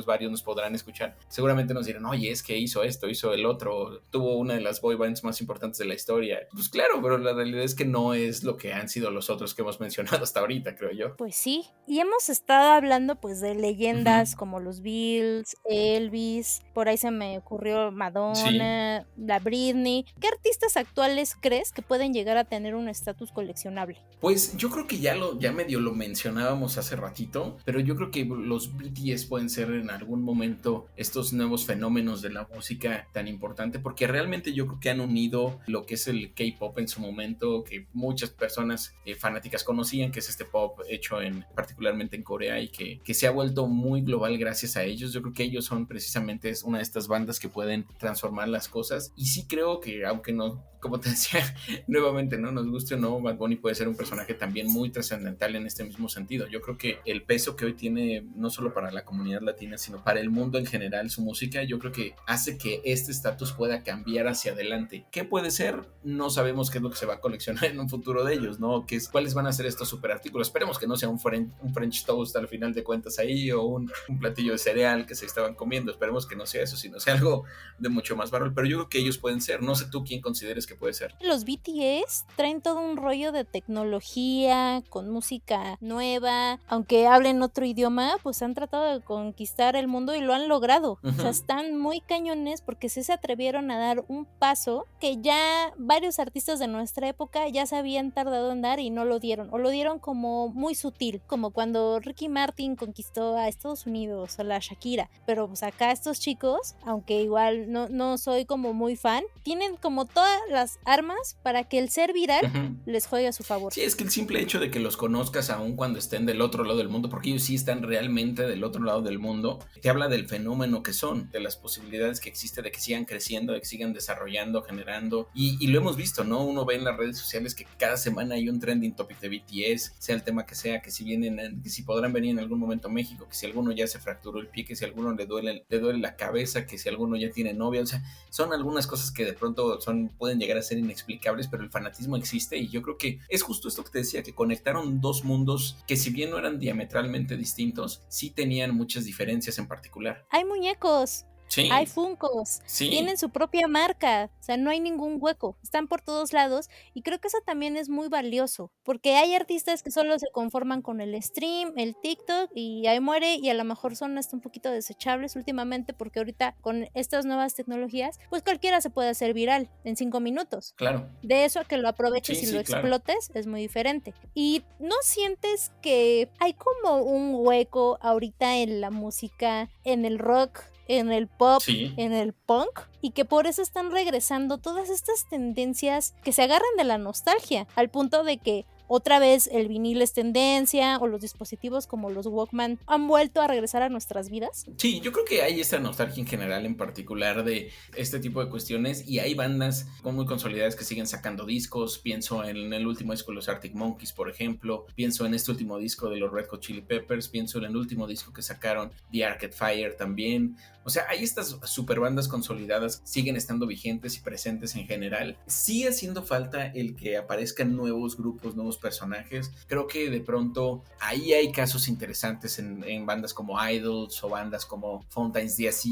varios nos podrán escuchar, seguramente nos dirán, oye, es que hizo esto, hizo el otro, tuvo una de las boy bands más importantes de la historia. Pues claro, pero la realidad es que no es lo que han sido los otros que hemos mencionado hasta ahorita, creo yo. Pues sí, y hemos estado hablando pues de leyendas como los Beatles, Elvis, por ahí se me ocurrió Madonna, la Britney. ¿Qué artistas actuales crees que pueden llegar a tener un estatus coleccionable? Pues yo creo que ya medio lo mencionábamos hace ratito, pero yo creo que los BTS pueden ser en algún momento estos nuevos fenómenos de la música tan importante, porque realmente yo creo que han unido lo que es el K-pop en su momento, que muchas personas fanáticas conocían, que es este pop hecho particularmente en Corea, y que se ha vuelto muy global gracias a ellos. Yo creo que ellos son precisamente una de estas bandas que pueden transformar las cosas, y sí creo que, aunque no, como te decía nuevamente, no nos guste o no, Bad Bunny puede ser un personaje también muy trascendental en este mismo sentido. Yo creo que el peso que hoy tiene, no solo para la comunidad latina, sino para el mundo en general, su música, yo creo que hace que este estatus pueda cambiar hacia adelante. ¿Qué puede ser? No sabemos qué es lo que se va a coleccionar en un futuro de ellos, ¿no? ¿Cuáles van a ser estos super artículos? Esperemos que no sea un French Toast al final de cuentas ahí, o un platillo de cereal que se estaban comiendo. Esperemos que no sea eso, sino sea algo de mucho más valor, pero yo creo que ellos pueden ser. No sé tú quién consideres que puede ser. Los BTS traen todo un rollo de tecnología, con música nueva, aunque hablen otro idioma, pues han tratado de conquistar el mundo y lo han logrado. O sea, están muy cañones porque sí se atrevieron a dar un paso que ya varios artistas de nuestra época ya se habían tardado en dar y no lo dieron, o lo dieron como muy sutil, como cuando Ricky Martin conquistó a Estados Unidos o la Shakira. Pero pues acá estos chicos, aunque igual no soy como muy fan, tienen como todas las armas para que el ser viral les juegue a su favor. Sí, es que el simple hecho de que los conozcas aún cuando estén del otro lado del mundo, porque ellos sí están realmente del otro lado del mundo, te habla del fenómeno que son, de las posibilidades que existe de que sigan creciendo, de que sigan desarrollando, generando, y lo hemos visto, ¿no? Uno ve en las redes sociales que cada semana hay un trending topic de BTS, sea el tema que sea, que si podrán venir en algún momento a México, que si alguno ya se fracturó el pie, que si a alguno le duele la cabeza, que si alguno ya tiene novia. O sea, son algunas cosas que de pronto pueden llegar a ser inexplicables, pero el fanatismo existe, y yo creo que es justo esto que te decía, que conectaron dos mundos que, si bien no eran diametralmente distintos, sí tenían muchas diferencias en particular. Hay muñecos. Sí. Hay Funkos, sí. Tienen su propia marca, o sea, no hay ningún hueco, están por todos lados, y creo que eso también es muy valioso, porque hay artistas que solo se conforman con el stream, el TikTok, y ahí muere, y a lo mejor son hasta un poquito desechables últimamente, porque ahorita con estas nuevas tecnologías, pues cualquiera se puede hacer viral en 5 minutos. Claro. De eso a que lo aproveches y lo explotes, claro, es muy diferente. ¿Y no sientes que hay como un hueco ahorita en la música, en el rock, en el pop, en el punk, y que por eso están regresando todas estas tendencias que se agarran de la nostalgia, al punto de que otra vez el vinil es tendencia, o los dispositivos como los Walkman han vuelto a regresar a nuestras vidas? Sí, yo creo que hay esta nostalgia en general, en particular, de este tipo de cuestiones, y hay bandas muy consolidadas que siguen sacando discos. Pienso en el último disco de los Arctic Monkeys, por ejemplo, pienso en este último disco de los Red Hot Chili Peppers, pienso en el último disco que sacaron The Arcade Fire también. O sea, hay estas super bandas consolidadas, siguen estando vigentes y presentes en general. Sigue haciendo falta el que aparezcan nuevos grupos, nuevos personajes. Creo que de pronto ahí hay casos interesantes en bandas como Idols, o bandas como Fountains DC,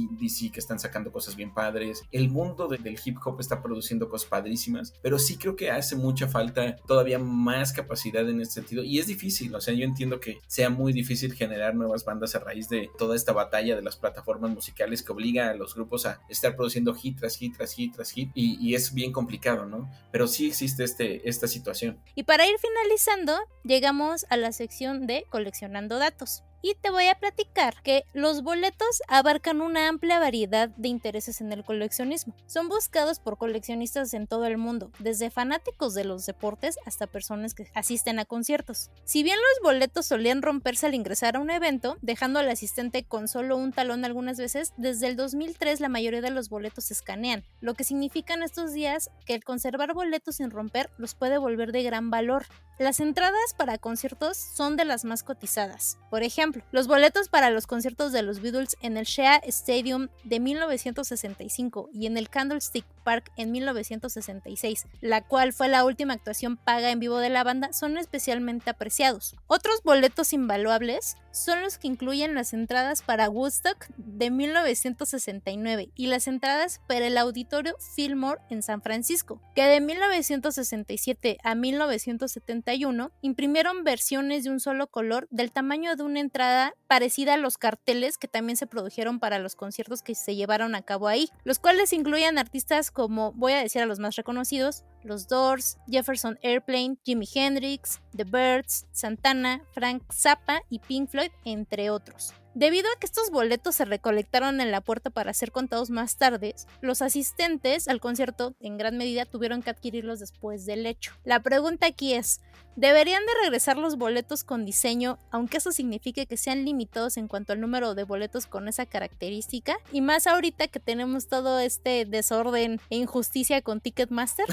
que están sacando cosas bien padres. El mundo del hip hop está produciendo cosas padrísimas, pero sí creo que hace mucha falta todavía más capacidad en este sentido, y es difícil. O sea, yo entiendo que sea muy difícil generar nuevas bandas a raíz de toda esta batalla de las plataformas musicales que obliga a los grupos a estar produciendo hit tras hit tras hit tras hit, y es bien complicado, ¿no? Pero sí existe esta situación. Y para ir finalizando, llegamos a la sección de coleccionando datos. y te voy a platicar que los boletos abarcan una amplia variedad de intereses en el coleccionismo. Son buscados por coleccionistas en todo el mundo, desde fanáticos de los deportes hasta personas que asisten a conciertos. Si bien los boletos solían romperse al ingresar a un evento, dejando al asistente con solo un talón algunas veces, desde el 2003 la mayoría de los boletos se escanean, lo que significa en estos días que el conservar boletos sin romper los puede volver de gran valor. Las entradas para conciertos son de las más cotizadas. Por ejemplo, los boletos para los conciertos de los Beatles en el Shea Stadium de 1965 y en el Candlestick Park en 1966, la cual fue la última actuación paga en vivo de la banda, son especialmente apreciados. Otros boletos invaluables son los que incluyen las entradas para Woodstock de 1969 y las entradas para el Auditorio Fillmore en San Francisco, que de 1967 a 1971 imprimieron versiones de un solo color del tamaño de una entrada parecida a los carteles que también se produjeron para los conciertos que se llevaron a cabo ahí, los cuales incluyen artistas como, voy a decir a los más reconocidos, los Doors, Jefferson Airplane, Jimi Hendrix, The Byrds, Santana, Frank Zappa y Pink Floyd, entre otros. Debido a que estos boletos se recolectaron en la puerta para ser contados más tarde, los asistentes al concierto en gran medida tuvieron que adquirirlos después del hecho. La pregunta aquí es, ¿deberían de regresar los boletos con diseño, aunque eso signifique que sean limitados en cuanto al número de boletos con esa característica? Y más ahorita que tenemos todo este desorden e injusticia con Ticketmaster.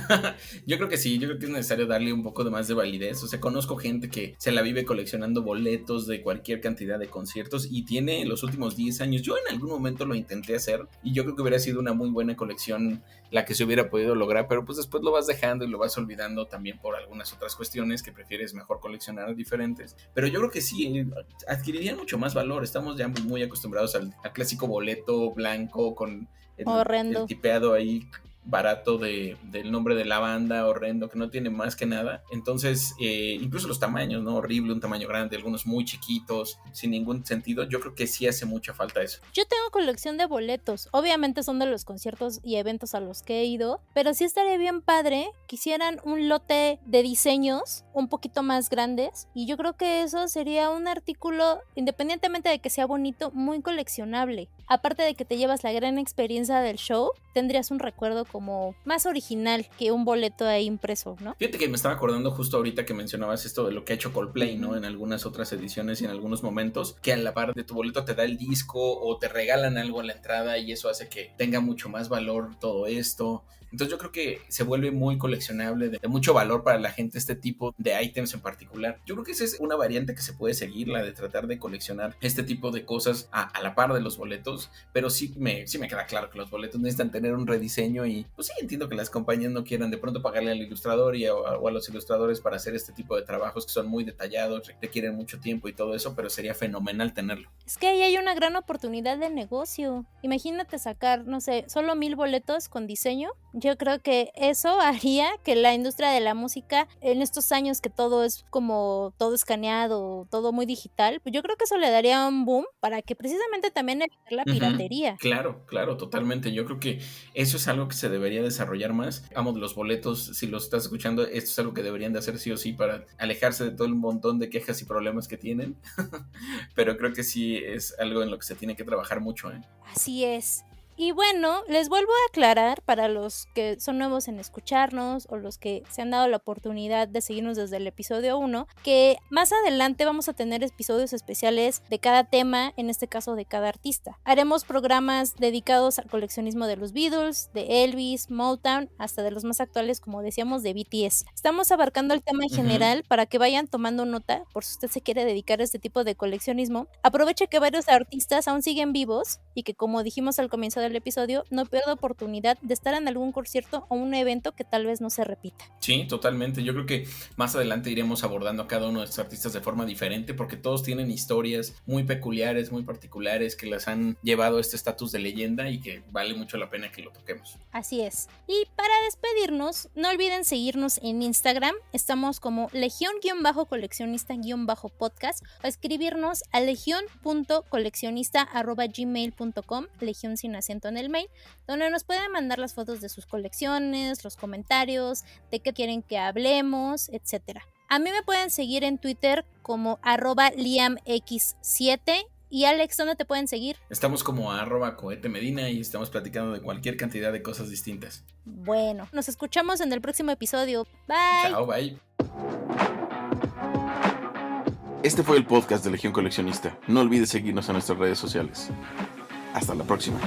Yo creo que sí, yo creo que es necesario darle un poco de más de validez. O sea, conozco gente que se la vive coleccionando boletos de cualquier cantidad de conciertos y tiene los últimos 10 años. Yo en algún momento lo intenté hacer y yo creo que hubiera sido una muy buena colección la que se hubiera podido lograr, pero pues después lo vas dejando y lo vas olvidando también por algunas otras cuestiones que prefieres mejor coleccionar diferentes. Pero yo creo que sí, adquirirían mucho más valor. Estamos ya muy acostumbrados al clásico boleto blanco con el tipeado ahí barato del nombre de la banda, horrendo, que no tiene más que nada. Entonces, incluso los tamaños, ¿no? Horrible, un tamaño grande, algunos muy chiquitos, sin ningún sentido. Yo creo que sí hace mucha falta eso. Yo tengo colección de boletos. Obviamente son de los conciertos y eventos a los que he ido, pero sí estaría bien padre que hicieran un lote de diseños un poquito más grandes, y yo creo que eso sería un artículo, independientemente de que sea bonito, muy coleccionable. Aparte de que te llevas la gran experiencia del show, tendrías un recuerdo como más original que un boleto ahí impreso, ¿no? Fíjate que me estaba acordando justo ahorita que mencionabas esto de lo que ha hecho Coldplay, ¿no? En algunas otras ediciones y en algunos momentos, que a la par de tu boleto te da el disco o te regalan algo a la entrada y eso hace que tenga mucho más valor todo esto. Entonces yo creo que se vuelve muy coleccionable, de mucho valor para la gente este tipo de ítems en particular. Yo creo que esa es una variante que se puede seguir, la de tratar de coleccionar este tipo de cosas a la par de los boletos, pero sí me queda claro que los boletos necesitan tener un rediseño y pues sí entiendo que las compañías no quieran de pronto pagarle al ilustrador o a los ilustradores para hacer este tipo de trabajos que son muy detallados, requieren mucho tiempo y todo eso, pero sería fenomenal tenerlo. Es que ahí hay una gran oportunidad de negocio. Imagínate sacar, no sé, solo 1000 boletos con diseño. Yo creo que eso haría que la industria de la música, en estos años que todo es como todo escaneado, todo muy digital, pues yo creo que eso le daría un boom para que precisamente también evitar la piratería. Claro, totalmente. Yo creo que eso es algo que se debería desarrollar más. Vamos, los boletos, si los estás escuchando, esto es algo que deberían de hacer sí o sí para alejarse de todo el montón de quejas y problemas que tienen. Pero creo que sí es algo en lo que se tiene que trabajar mucho, ¿eh? Así es. Y bueno, les vuelvo a aclarar para los que son nuevos en escucharnos o los que se han dado la oportunidad de seguirnos desde el episodio 1, que más adelante vamos a tener episodios especiales de cada tema, en este caso de cada artista. Haremos programas dedicados al coleccionismo de los Beatles, de Elvis, Motown, hasta de los más actuales, como decíamos, de BTS. Estamos abarcando el tema en general para que vayan tomando nota, por si usted se quiere dedicar a este tipo de coleccionismo. Aproveche que varios artistas aún siguen vivos y que, como dijimos al comienzo del episodio, no pierda oportunidad de estar en algún concierto o un evento que tal vez no se repita. Sí, totalmente. Yo creo que más adelante iremos abordando a cada uno de estos artistas de forma diferente, porque todos tienen historias muy peculiares, muy particulares, que las han llevado a este estatus de leyenda y que vale mucho la pena que lo toquemos. Así es. Y para despedirnos, no olviden seguirnos en Instagram. Estamos como legión-coleccionista-podcast, o escribirnos a legion.coleccionista@gmail.com, legión sin acento en el mail, donde nos pueden mandar las fotos de sus colecciones, los comentarios, de qué quieren que hablemos, etcétera. A mí me pueden seguir en Twitter como @liamx7. Y Alex, ¿dónde te pueden seguir? Estamos como @cohetemedina y estamos platicando de cualquier cantidad de cosas distintas. Bueno, nos escuchamos en el próximo episodio. Bye. Chao, bye. Este fue el podcast de Legión Coleccionista. No olvides seguirnos en nuestras redes sociales. Hasta la próxima.